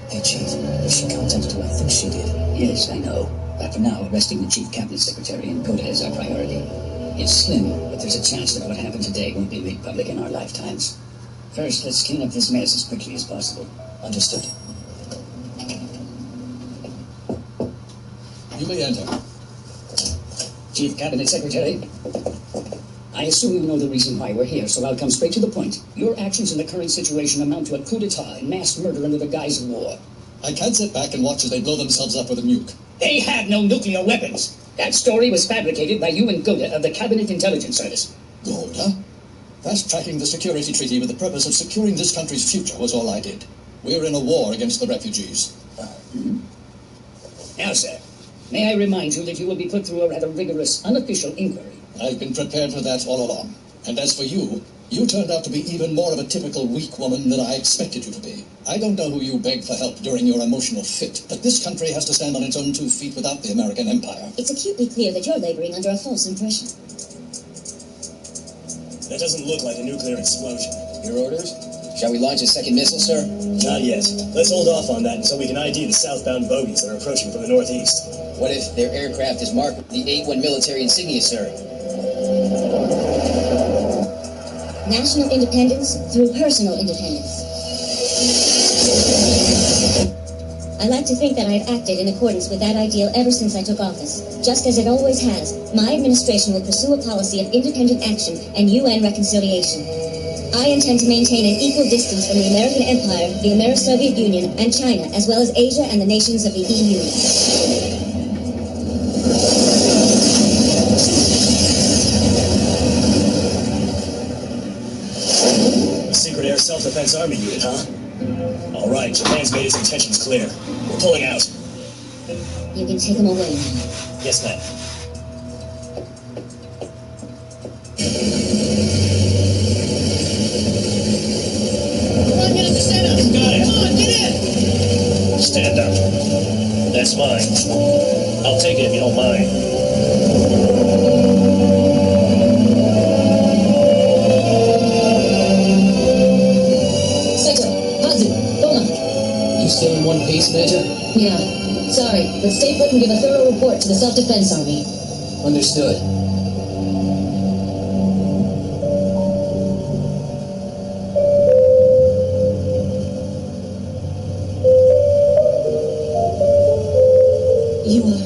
Hey, Chief, if she contacted who I think she did. Yes, I know. But for now, arresting the Chief Cabinet Secretary and Coda is our priority. It's slim, but there's a chance that what happened today won't be made public in our lifetimes. First, let's clean up this mess as quickly as possible. Understood. You may enter. Chief Cabinet Secretary, I assume you know the reason why we're here, so I'll come straight to the point. Your actions in the current situation amount to a coup d'etat and mass murder under the guise of war. I can't sit back and watch as they blow themselves up with a nuke. They have no nuclear weapons. That story was fabricated by you and Goda of the Cabinet Intelligence Service. Goda? Fast-tracking the security treaty with the purpose of securing this country's future was all I did. We're in a war against the refugees. Now, sir, may I remind you that you will be put through a rather rigorous, unofficial inquiry. I've been prepared for that all along. And as for you, you turned out to be even more of a typical weak woman than I expected you to be. I don't know who you begged for help during your emotional fit, but this country has to stand on its own 2 feet without the American empire. It's acutely clear that you're laboring under a false impression. That doesn't look like a nuclear explosion. Your orders? Shall we launch a second missile, sir? Not yet. Let's hold off on that until we can ID the southbound bogies that are approaching from the northeast. What if their aircraft is marked with the A1 military insignia, sir? National independence through personal independence. I like to think that I have acted in accordance with that ideal ever since I took office. Just as it always has, my administration will pursue a policy of independent action and UN reconciliation. I intend to maintain an equal distance from the American Empire, the Amero-Soviet Union, and China, as well as Asia and the nations of the EU. Secret Air Self-Defense Army unit, huh? All right, Japan's made its intentions clear. We're pulling out. You can take them away now. Yes, ma'am. Come on, get us to stand up. Got it. Come on, get in. Stand up. That's mine. I'll take it if you don't mind. You still in one piece, Major? Yeah. Sorry, but stay put and give a thorough report to the Self-Defense Army. Understood. You are...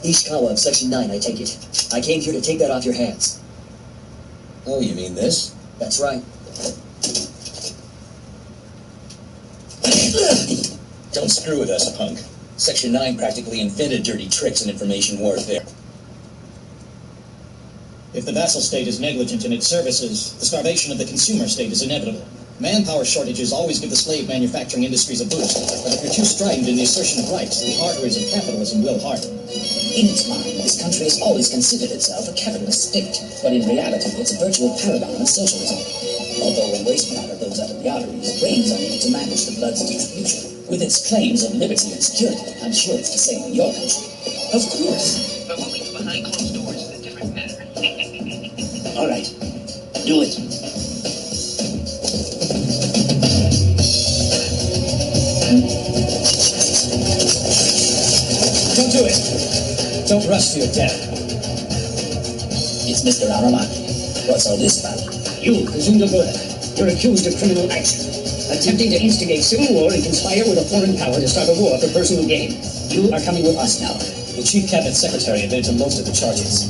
Ishikawa of Section 9, I take it. I came here to take that off your hands. Oh, you mean this? That's right. Don't screw with us, punk. Section 9 practically invented dirty tricks in information warfare. If the vassal state is negligent in its services, the starvation of the consumer state is inevitable. Manpower shortages always give the slave manufacturing industries a boost, but if you're too strident in the assertion of rights, the arteries of capitalism will harden. In its mind, this country has always considered itself a capitalist state, but in reality, it's a virtual paragon of socialism. Although when waste matter goes out of the arteries, brains are needed to manage the blood's distribution. With its claims of liberty and security, I'm sure it's the same in your country. Of course. But what we do behind closed doors is a different matter. All right. Do it. Don't do it. Don't rush to your death. It's Mr. Aramaki. What's all this about? You, Kazunda Goda. You're accused of criminal action. Attempting to instigate civil war and conspire with a foreign power to start a war for personal gain. You are coming with us now. The Chief Cabinet Secretary admitted to most of the charges.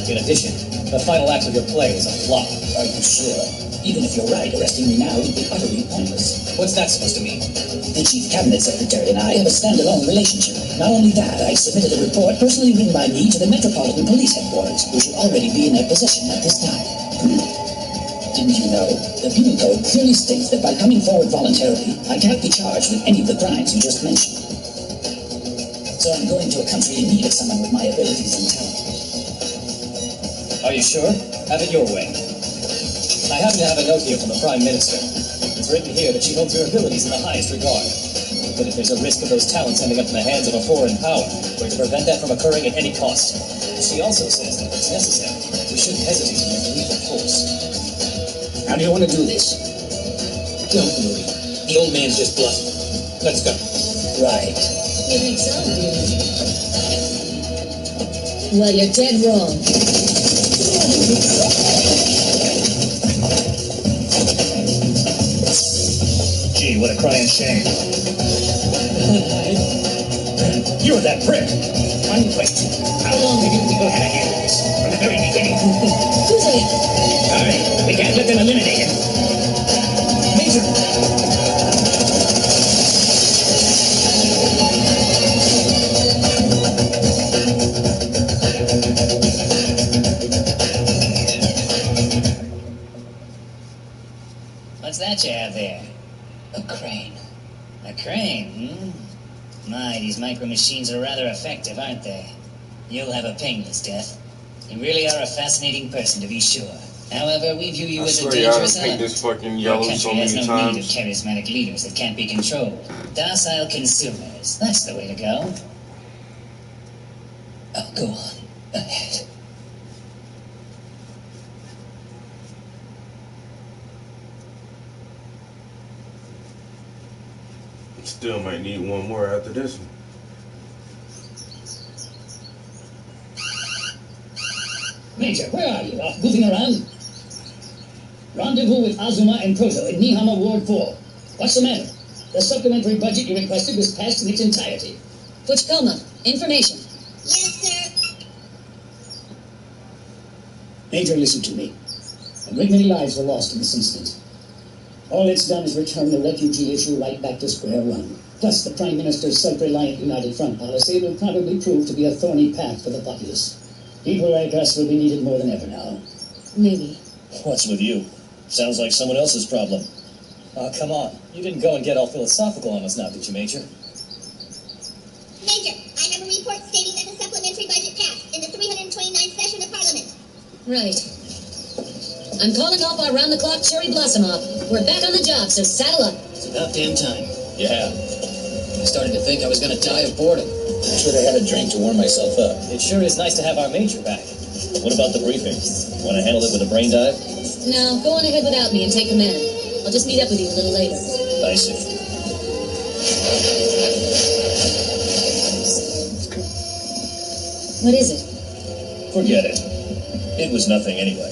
In addition, the final act of your play is a flop. Are you sure? Even if you're right, arresting me now would be utterly pointless. What's that supposed to mean? The Chief Cabinet Secretary and I have a standalone relationship. Not only that, I've submitted a report personally written by me to the Metropolitan Police Headquarters, who should already be in their possession at this time. Didn't you know? The Penal Code clearly states that by coming forward voluntarily, I can't be charged with any of the crimes you just mentioned. So I'm going to a country in need of someone with my abilities and talent. Are you sure? Have it your way. I happen to have a note here from the Prime Minister. It's written here that she holds your abilities in the highest regard. But if there's a risk of those talents ending up in the hands of a foreign power, we're to prevent that from occurring at any cost. She also says that if it's necessary, we shouldn't hesitate to use lethal force. How do you want to do this? Don't worry. The old man's just bluffing. Let's go. Right. You think so? Well, you're dead wrong. Gee, what a crying shame. You're that prick. Wait. How long have you people had a hand in this? From the very beginning. Who's it? Hurry. We can't let them eliminate him. Major! What's that you have there? A crane. A crane, hmm? My, these micro machines are rather effective, aren't they? You'll have a painless death. You really are a fascinating person, to be sure. However, we view you I as a swear dangerous y'all paint element. this fucking Your yellow country so has many no need of times. charismatic leaders that can't be controlled. Docile consumers. That's the way to go. Oh, go on. Ahead. Still might need one more after this one. Major, where are you? Off goofing around? Rendezvous with Azuma and Proto in Nihama Ward 4. What's the matter? The supplementary budget you requested was passed in its entirety. Fuchikoma, information. Yes, sir. Major, listen to me. A great many lives were lost in this incident. All it's done is return the refugee issue right back to square one. Plus, the Prime Minister's self-reliant United Front policy will probably prove to be a thorny path for the populace. People like us will be needed more than ever now. Maybe. What's with you? Sounds like someone else's problem. Oh, come on. You didn't go and get all philosophical on us now, did you, Major? Major, I have a report stating that the supplementary budget passed in the 329th session of Parliament. Right. I'm calling off our round-the-clock cherry blossom off. We're back on the job, so saddle up. It's about damn time. Yeah. I started to think I was going to die of boredom. I should have had a drink to warm myself up. It sure is nice to have our Major back. What about the briefing? Want to handle it with a brain dive? No, go on ahead without me and take command. I'll just meet up with you a little later. Nice of you. What is it? Forget it. It was nothing anyway.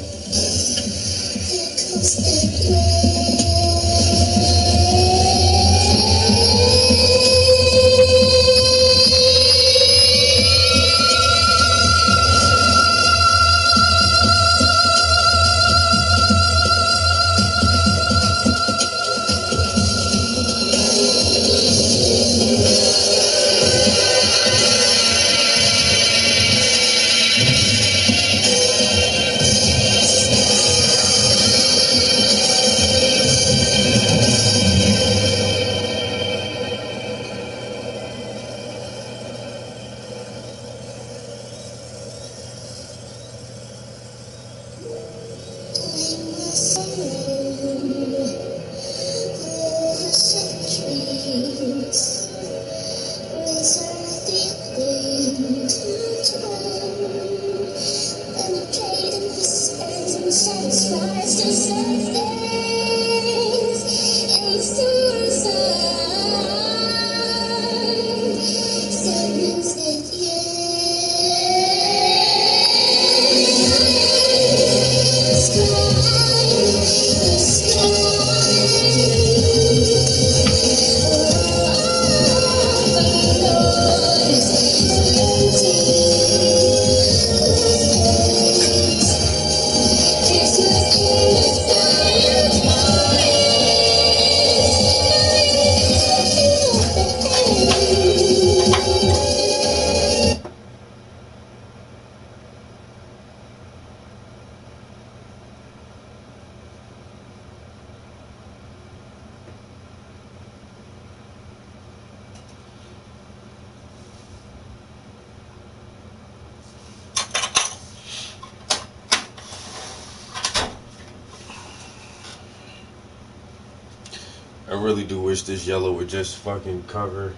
Christmas in the sky. I really do wish this yellow would just fucking cover.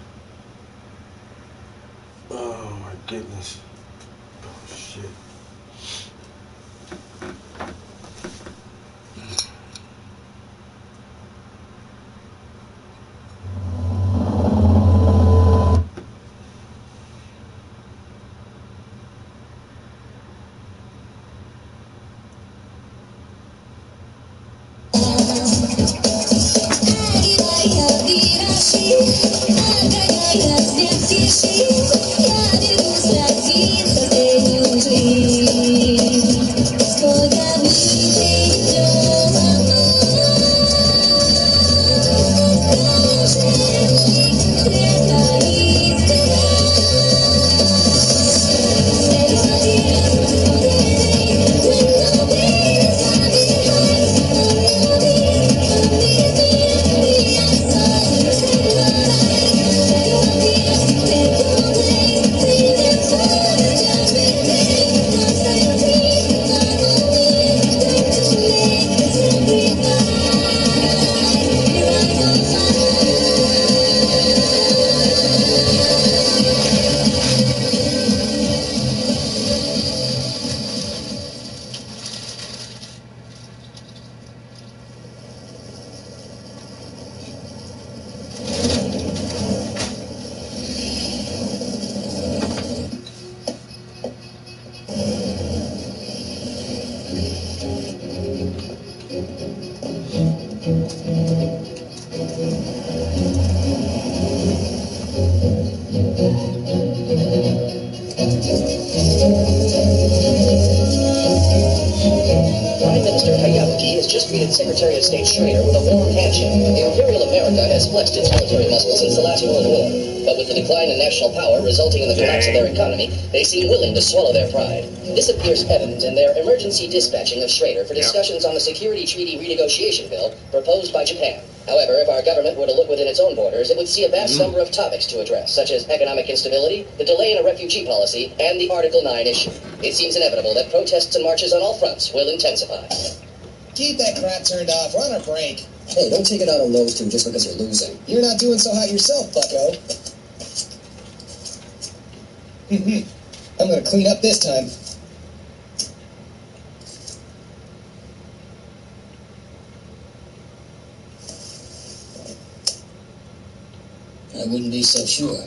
Oh my goodness. Oh shit. Prime Minister Hayabaki has just greeted Secretary of State Schrader with a warm handshake. Imperial America has flexed its military muscle since the last World War, but with the decline in national power resulting in the collapse of their economy, they seem willing to swallow their pride. This appears evident in their emergency dispatching of Schrader for discussions on the security treaty renegotiation bill proposed by Japan. However, if our government were to look within its own borders, it would see a vast number of topics to address, such as economic instability, the delay in a refugee policy, and the Article 9 issue. It seems inevitable that protests and marches on all fronts will intensify. Keep that crap turned off. We're on a break. Hey, don't take it out on those two just because you're losing. You're not doing so hot yourself, bucko. I'm gonna clean up this time. I wouldn't be so sure.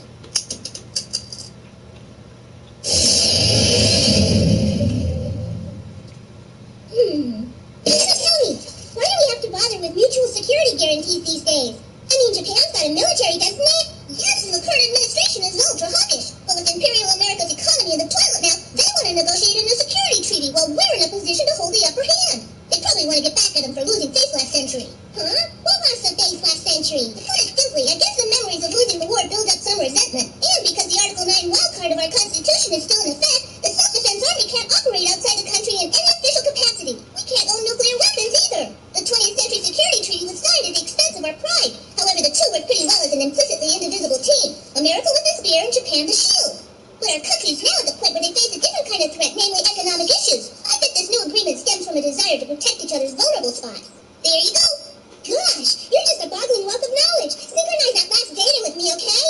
Tell me, why do we have to bother with mutual security guarantees these days? I mean, Japan's got a military, doesn't it? Yes, and the current administration is ultra hawkish. But with Imperial America's economy in the toilet now, they want to negotiate a new security treaty while we're in a position to hold the upper hand. They probably want to get back at them for losing face last century. Huh? What was the face last century? To put it simply, I guess the memories of losing the war build up some resentment. And because the Article 9 wildcard of our Constitution is still in effect, the Self-Defense Army can't operate outside the country in any official capacity. We can't own nuclear weapons either. The 20th Century Security Treaty was signed at the expense of our pride. However, the two work pretty well as an implicitly indivisible team. America with the spear and Japan the shield. But our country's now at the point where they face a different kind of threat, namely economic issues. I bet this new agreement stems from a desire to protect each other's vulnerable spots. There you go. Gosh, you're just a boggling wealth of knowledge. Synchronize that last data with me, okay?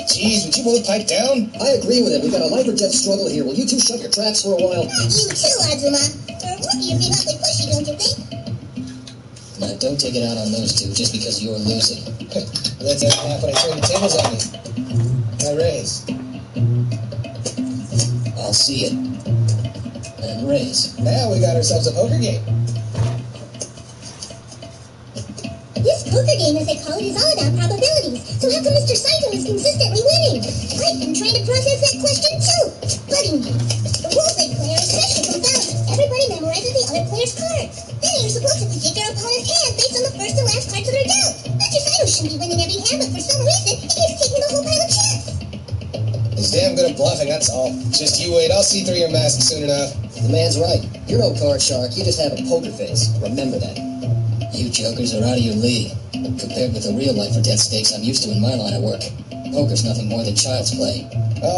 Jeez, would you both pipe down? I agree with him. We've got a life or death struggle here. Will you two shut your traps for a while? You too, Azuma. For a rookie, you're being awfully pushy, don't you think? Now, don't take it out on those two just because you're losing. That's half when I turn the tables on you. I raise. I'll see it. And raise. Now we got ourselves a poker game. This poker game, as they call it, is all about probabilities. So how come Mr. Saito is consistently winning? I've been trying to process that question too. Bugging me. The rules they play are especially confounding. Everybody memorizes the other player's cards. Then you're supposed to predict your opponent's hand based on the first and last cards that are dealt. Mr. Saito shouldn't be winning every hand, but for some reason, he keeps taking the whole pile of chips. He's damn good at bluffing, that's all. Just you wait, I'll see through your mask soon enough. The man's right. You're no card shark. You just have a poker face. Remember that. You jokers are out of your league. Compared with the real life or death stakes I'm used to in my line of work. Poker's nothing more than child's play.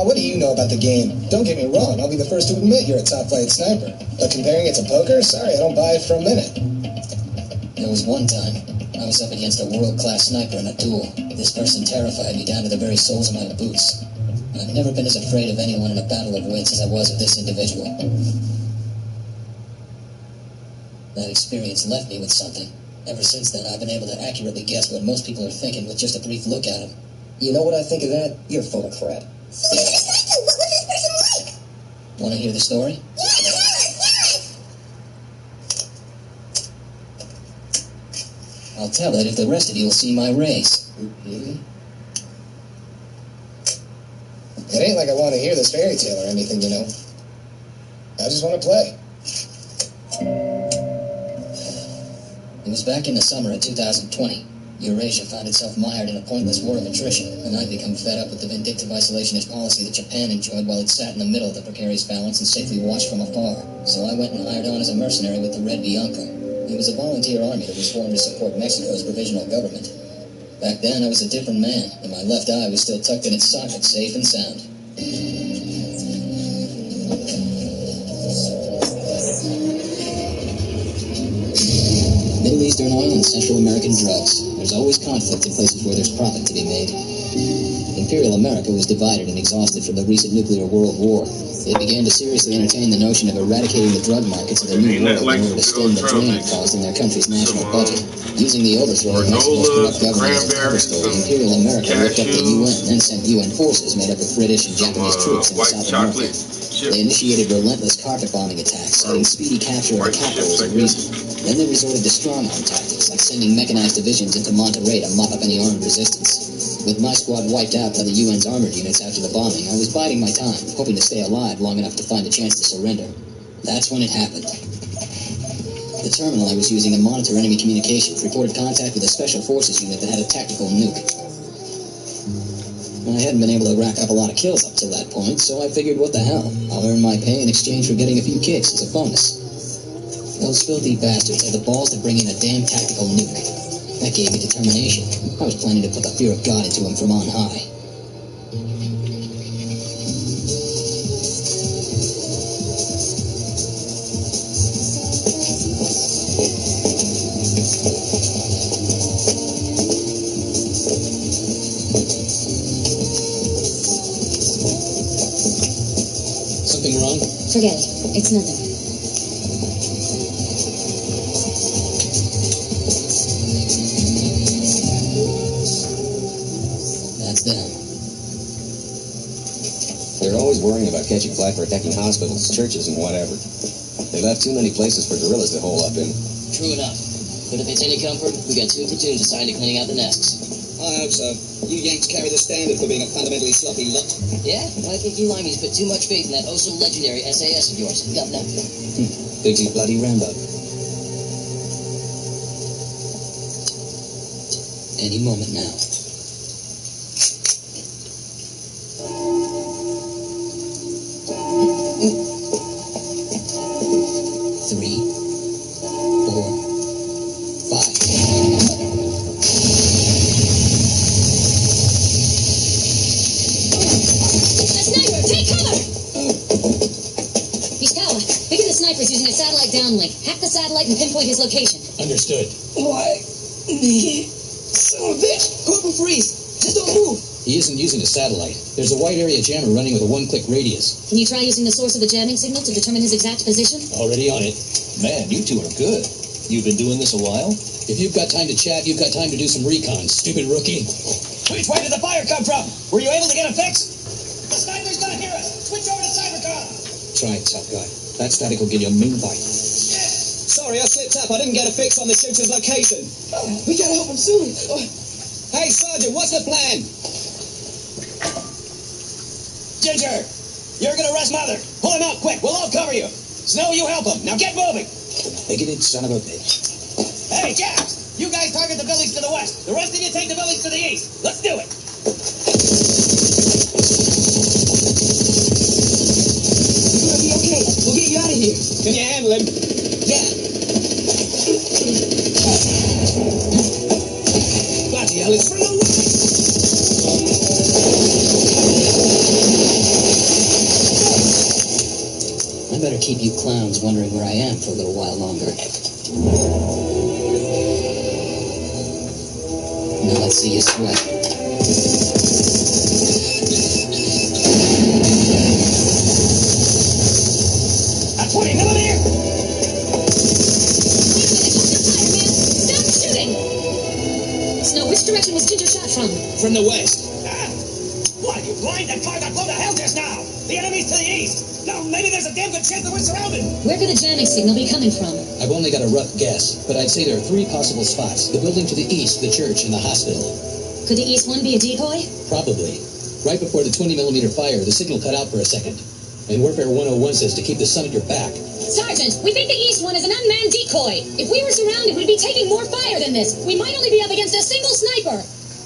What do you know about the game? Don't get me wrong, I'll be the first to admit you're a top-flight sniper. But comparing it to poker, sorry, I don't buy it for a minute. There was one time I was up against a world-class sniper in a duel. This person terrified me down to the very soles of my boots. I've never been as afraid of anyone in a battle of wits as I was of this individual. That experience left me with something. Ever since then, I've been able to accurately guess what most people are thinking with just a brief look at them. You know what I think of that? You're full of crap. So, what was this person like? Want to hear the story? I'll tell it if the rest of you will see my race. It ain't like I want to hear this fairy tale or anything, you know. I just want to play. It was back in the summer of 2020. Eurasia found itself mired in a pointless war of attrition, and I'd become fed up with the vindictive isolationist policy that Japan enjoyed while it sat in the middle of the precarious balance and safely watched from afar. So I went and hired on as a mercenary with the Red Bianco. It was a volunteer army that was formed to support Mexico's provisional government. Back then, I was a different man, and my left eye was still tucked in its socket, safe and sound. Middle Eastern oil and Central American drugs. There's always conflict in places where there's profit to be made. Imperial America was divided and exhausted from the recent nuclear world war. It began to seriously entertain the notion of eradicating the drug markets of the New World in order to stem the drain it caused in their country's national budget. Using the overthrow of Mexico's corrupt government as a cover story, Imperial America ripped up the UN and then sent UN forces made up of British and Japanese troops into South America. They initiated relentless carpet bombing attacks, citing speedy capture of the capital as a reason. Then they resorted to strong-arm tactics, like sending mechanized divisions into Monterrey to mop up any armed resistance. With my squad wiped out by the UN's armored units after the bombing, I was biding my time, hoping to stay alive long enough to find a chance to surrender. That's when it happened. The terminal I was using to monitor enemy communications reported contact with a special forces unit that had a tactical nuke. I hadn't been able to rack up a lot of kills up till that point, so I figured, what the hell? I'll earn my pay in exchange for getting a few kicks as a bonus. Those filthy bastards had the balls to bring in a damn tactical nuke. That gave me determination. I was planning to put the fear of God into them from on high. Something wrong? Forget it. It's nothing. That's them. They're always worrying about catching flack for attacking hospitals, churches, and whatever. They left too many places for guerrillas to hole up in. True enough. But if it's any comfort, we got 2 platoons assigned to cleaning out the nests. I hope so. You Yanks carry the standard for being a fundamentally sloppy lot. Yeah? I think you Limeys put too much faith in that oh-so-legendary SAS of yours. Governor. Bigsy bloody Rambo. Any moment now. Downlink. Hack the satellite and pinpoint his location. Understood. Why me? Son of a bitch! Corporal Freeze! Just don't move! He isn't using a satellite. There's a wide area jammer running with a one-click radius. Can you try using the source of the jamming signal to determine his exact position? Already on it. Man, you two are good. You've been doing this a while? If you've got time to chat, you've got time to do some recon, stupid rookie. Which way did the fire come from? Were you able to get a fix? The sniper's not hear us. Switch over to Cybercom. Try it, tough guy. That static will give you a mean bite. Sorry, I slipped up. I didn't get a fix on the shooter's location. We gotta help him soon. Hey, Sergeant, what's the plan? Ginger, you're gonna arrest Mother. Pull him out quick. We'll all cover you. Snow, you help him. Now get moving. Bigoted son of a bitch. Hey, Japs, you guys target the buildings to the west. The rest of you take the buildings to the east. Let's do it. You're gonna be okay. We'll get you out of here. Can you handle him? Yeah. Bloody hell, it's from the I better keep you clowns wondering where I am for a little while longer. Now let's see you sweat. Wait, come on here! Stop shooting! Snow, which direction was Ginger shot from? From the west. What, are you blind? That car got blown to hell just now! The enemy's to the east! No, maybe there's a damn good chance that we're surrounded! Where could the jamming signal be coming from? I've only got a rough guess, but I'd say there are 3 possible spots. The building to the east, the church, and the hospital. Could the east one be a decoy? Probably. Right before the 20mm fire, the signal cut out for a second. And Warfare 101 says to keep the sun at your back. Sergeant, we think the east one is an unmanned decoy. If we were surrounded, we'd be taking more fire than this. We might only be up against a single sniper.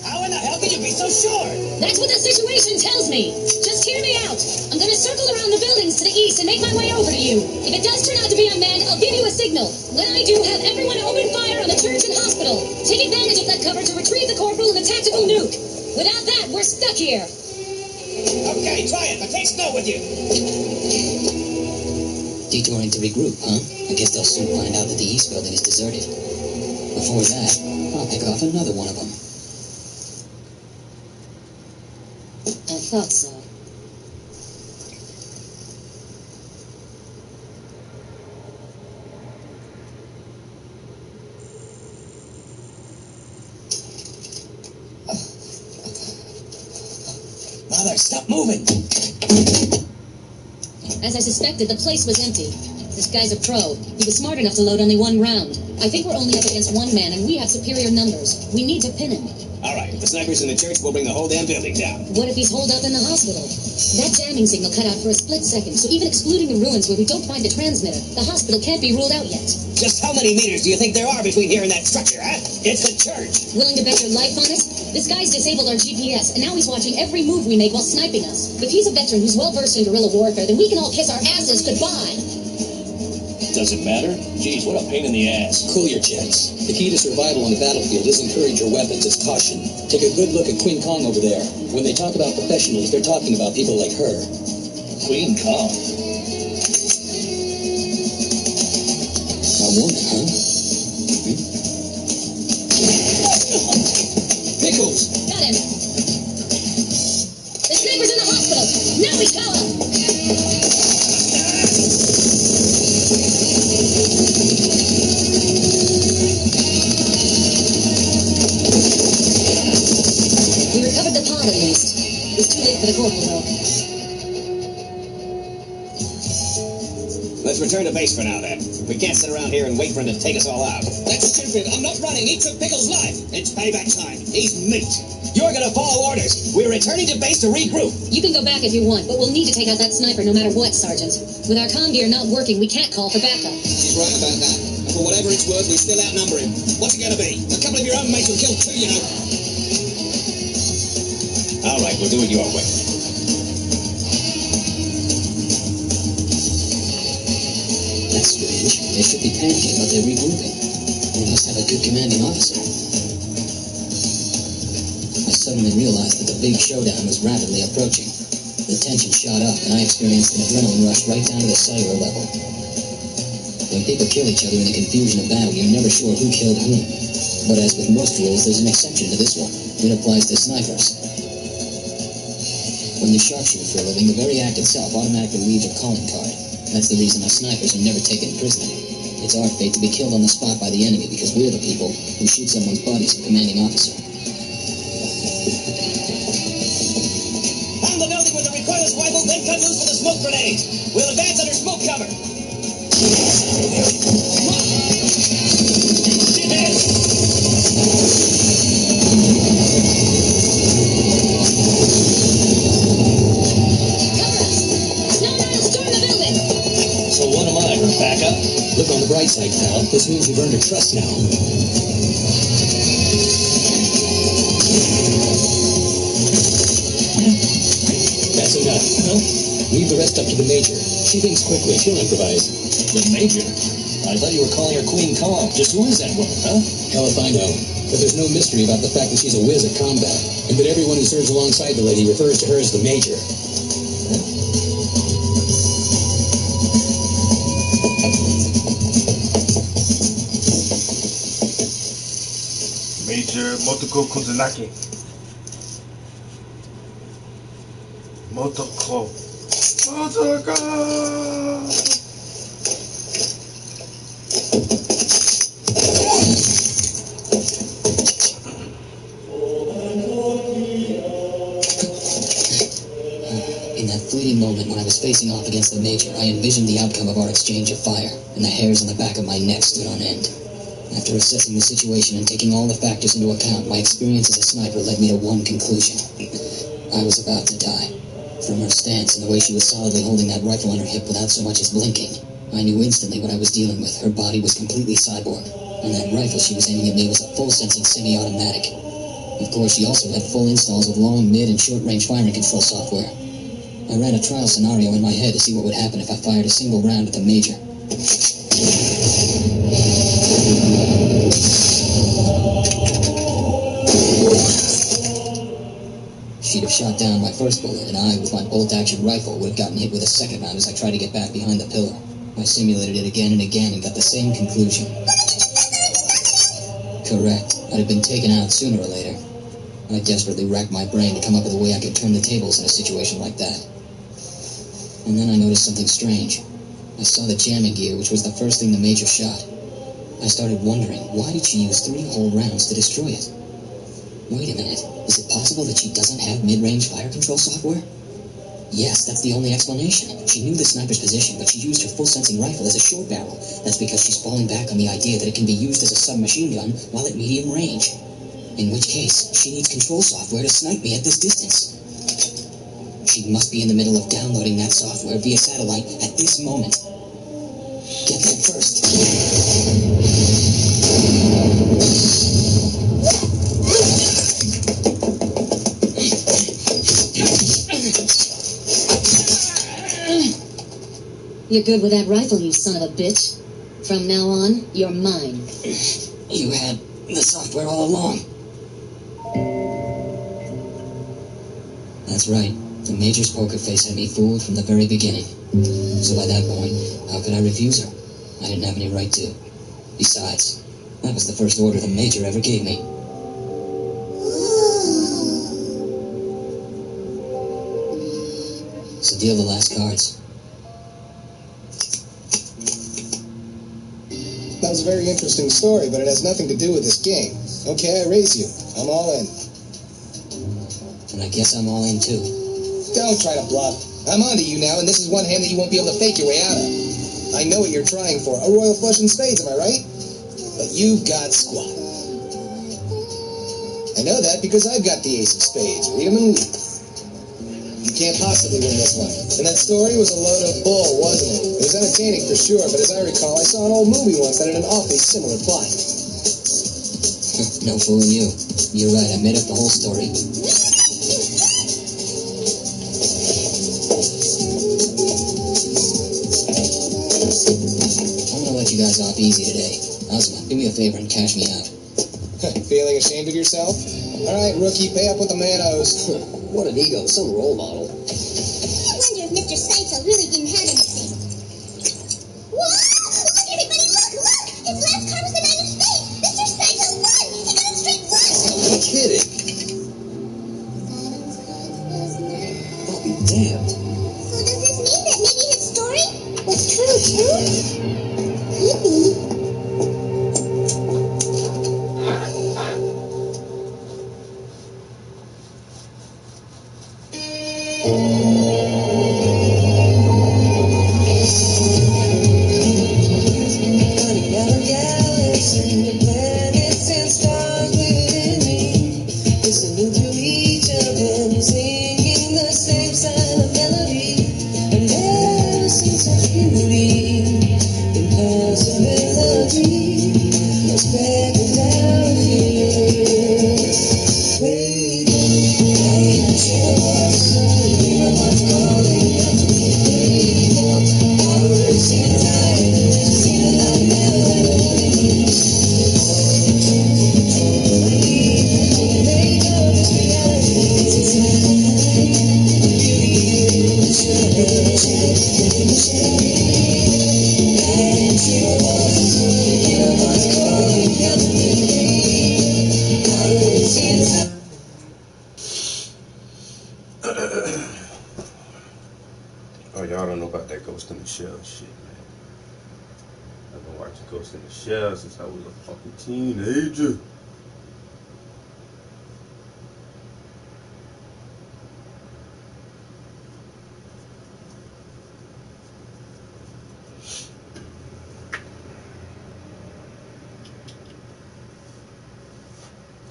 How in the hell can you be so sure? That's what the situation tells me. Just hear me out. I'm going to circle around the buildings to the east and make my way over to you. If it does turn out to be unmanned, I'll give you a signal. When I do, have everyone open fire on the church and hospital. Take advantage of that cover to retrieve the corporal and the tactical nuke. Without that, we're stuck here. Okay, try it, but take Snow with you. Detouring to regroup, huh? I guess they'll soon find out that the east building is deserted. Before that, I'll pick off another one of them. I thought so. Mother, stop moving! As I suspected, the place was empty. This guy's a pro. He was smart enough to load only 1 round. I think we're only up against 1 man, and we have superior numbers. We need to pin him. All right, if the sniper's in the church, we'll bring the whole damn building down. What if he's holed up in the hospital? That jamming signal cut out for a split second, so even excluding the ruins where we don't find the transmitter, the hospital can't be ruled out yet. Just how many meters do you think there are between here and that structure, huh? It's the church. Willing to bet your life on it? This guy's disabled our GPS, and now he's watching every move we make while sniping us. If he's a veteran who's well-versed in guerrilla warfare, then we can all kiss our asses goodbye. Does it matter? Geez, what a pain in the ass. Cool your jets. The key to survival on the battlefield isn't courage or weapons, it's caution. Take a good look at Queen Kong over there. When they talk about professionals, they're talking about people like her. Queen Kong? A woman, huh? Pickles! Got him! The sniper's in the hospital! Now we call him! We recovered the pod at least. It's too late for the corporal, though. Let's return to base for now, then. We can't sit around here and wait for him to take us all out. That's stupid. I'm not running. He took Pickles' life. It's payback time. He's meat. You're gonna follow orders. We're returning to base to regroup. You can go back if you want, but we'll need to take out that sniper no matter what, Sergeant. With our comm gear not working, we can't call for backup. She's right about that. And for whatever it's worth, we still outnumber him. What's it gonna be? A couple of your own mates will kill 2, you know. All right, we'll do it your way. That's strange. They should be panicking, but they're regrouping. They must have a good commanding officer. I suddenly realized that the big showdown was rapidly approaching. The tension shot up, and I experienced an adrenaline rush right down to the cellular level. When people kill each other in the confusion of battle, you're never sure who killed whom. But as with most rules, there's an exception to this one. It applies to snipers. When you sharpshoot for a living, the very act itself automatically leaves a calling card. That's the reason us snipers are never taken prisoner. It's our fate to be killed on the spot by the enemy because we're the people who shoot someone's body as a commanding officer. Pound the building with the recoilless rifle, then cut loose with a smoke grenade. We'll advance under smoke cover. So what am I, her backup? Look on the bright side, pal. This means you've earned her trust now. That's enough. Huh? Leave the rest up to the Major. She thinks quickly. She'll improvise. The Major? I thought you were calling her Queen Kong. Just who is that woman, huh? Hell if I know. But there's no mystery about the fact that she's a whiz at combat, and that everyone who serves alongside the lady refers to her as the Major. Major Motoko Kusanagi. Motoko. In that fleeting moment when I was facing off against the Major, I envisioned the outcome of our exchange of fire, and the hairs on the back of my neck stood on end. After assessing the situation and taking all the factors into account, my experience as a sniper led me to one conclusion. I was about to die. From her stance and the way she was solidly holding that rifle on her hip without so much as blinking, I knew instantly what I was dealing with. Her body was completely cyborg, and that rifle she was aiming at me was a full-sensing semi-automatic. Of course, she also had full installs of long, mid, and short-range firing control software. I ran a trial scenario in my head to see what would happen if I fired a single round at the Major. She'd have shot down my first bullet, and I, with my bolt-action rifle, would have gotten hit with a second round as I tried to get back behind the pillar. I simulated it again and again and got the same conclusion. Correct. I'd have been taken out sooner or later. I desperately racked my brain to come up with a way I could turn the tables in a situation like that. And then I noticed something strange. I saw the jamming gear, which was the first thing the Major shot. I started wondering, why did she use 3 whole rounds to destroy it? Wait a minute. Is it possible that she doesn't have mid-range fire control software? Yes, that's the only explanation. She knew the sniper's position, but she used her full-sensing rifle as a short barrel. That's because she's falling back on the idea that it can be used as a submachine gun while at medium range. In which case, she needs control software to snipe me at this distance. She must be in the middle of downloading that software via satellite at this moment. Get there first. You're good with that rifle, you son of a bitch. From now on, you're mine. You had the software all along. That's right. The Major's poker face had me fooled from the very beginning. So by that point, how could I refuse her? I didn't have any right to. Besides, that was the first order the Major ever gave me. So deal the last cards. That was a very interesting story, but it has nothing to do with this game. Okay, I raise you. I'm all in. And I guess I'm all in too. Don't try to bluff. I'm onto you now, and this is one hand that you won't be able to fake your way out of. I know what you're trying for. A royal flush in spades, am I right? But you've got squat. I know that because I've got the ace of spades. Read 'em and weep. You can't possibly win this one. And that story was a load of bull, wasn't it? It was entertaining for sure, but as I recall, I saw an old movie once that had an awfully similar plot. No fooling you. You're right, I made up the whole story. I'm gonna let you guys off easy today. Ozma, do me a favor and cash me out. Feeling ashamed of yourself? All right, rookie, pay up what the man owes. What an ego, some role model. I wonder if Mr. Seitzel really didn't have anything. Whoa! Look, everybody, look! His last card was the 9 of spades! Mr. Seitzel won! He got a straight flush! No kidding. I'll be damned. So does this mean that maybe his story was true, too? Could be. Oh, y'all don't know about that Ghost in the Shell shit, man. I've been watching Ghost in the Shell since I was a fucking teenager.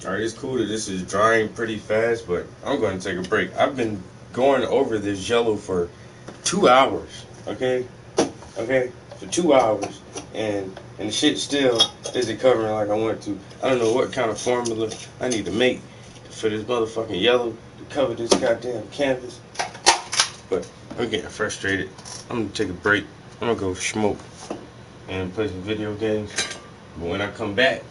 Alright, it's cool that this is drying pretty fast, but I'm going to take a break. I've been going over this yellow for 2 hours, okay? Okay? For 2 hours, and the shit still isn't covering like I want to. I don't know what kind of formula I need to make for this motherfucking yellow to cover this goddamn canvas, but I'm getting frustrated. I'm going to take a break. I'm going to go smoke and play some video games, but when I come back,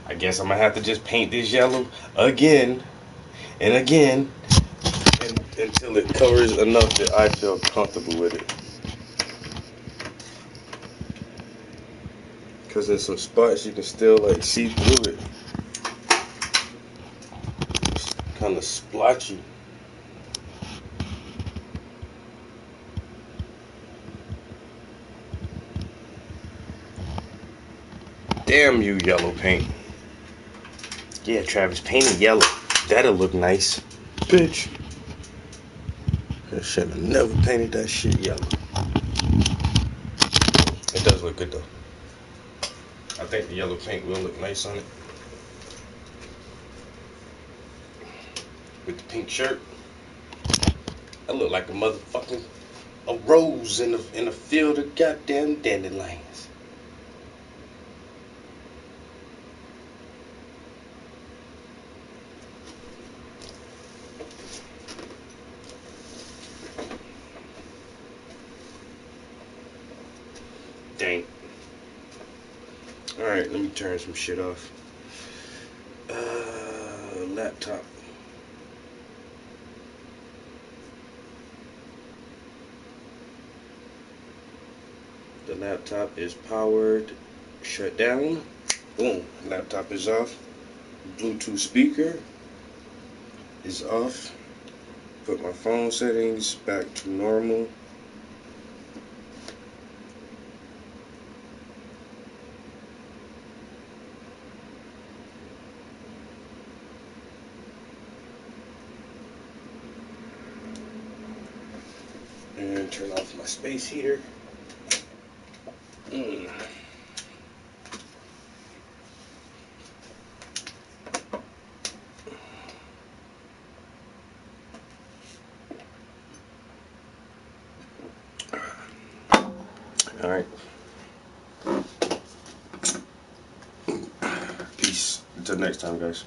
I guess I'm going to have to just paint this yellow again and again until it covers enough that I feel comfortable with it. Because in some spots you can still like see through it. It's kind of splotchy. Damn you, yellow paint. Yeah, Travis, paint it yellow. That'll look nice. Bitch. I should have never painted that shit yellow. It does look good though. I think the yellow paint will look nice on it. With the pink shirt. I look like a motherfucking rose in a field of goddamn dandelions. Dang. Alright, let me turn some shit off. Laptop. The laptop is powered. Shut down. Boom. Laptop is off. Bluetooth speaker is off. Put my phone settings back to normal. And turn off my space heater. All right. Peace. Until next time, guys.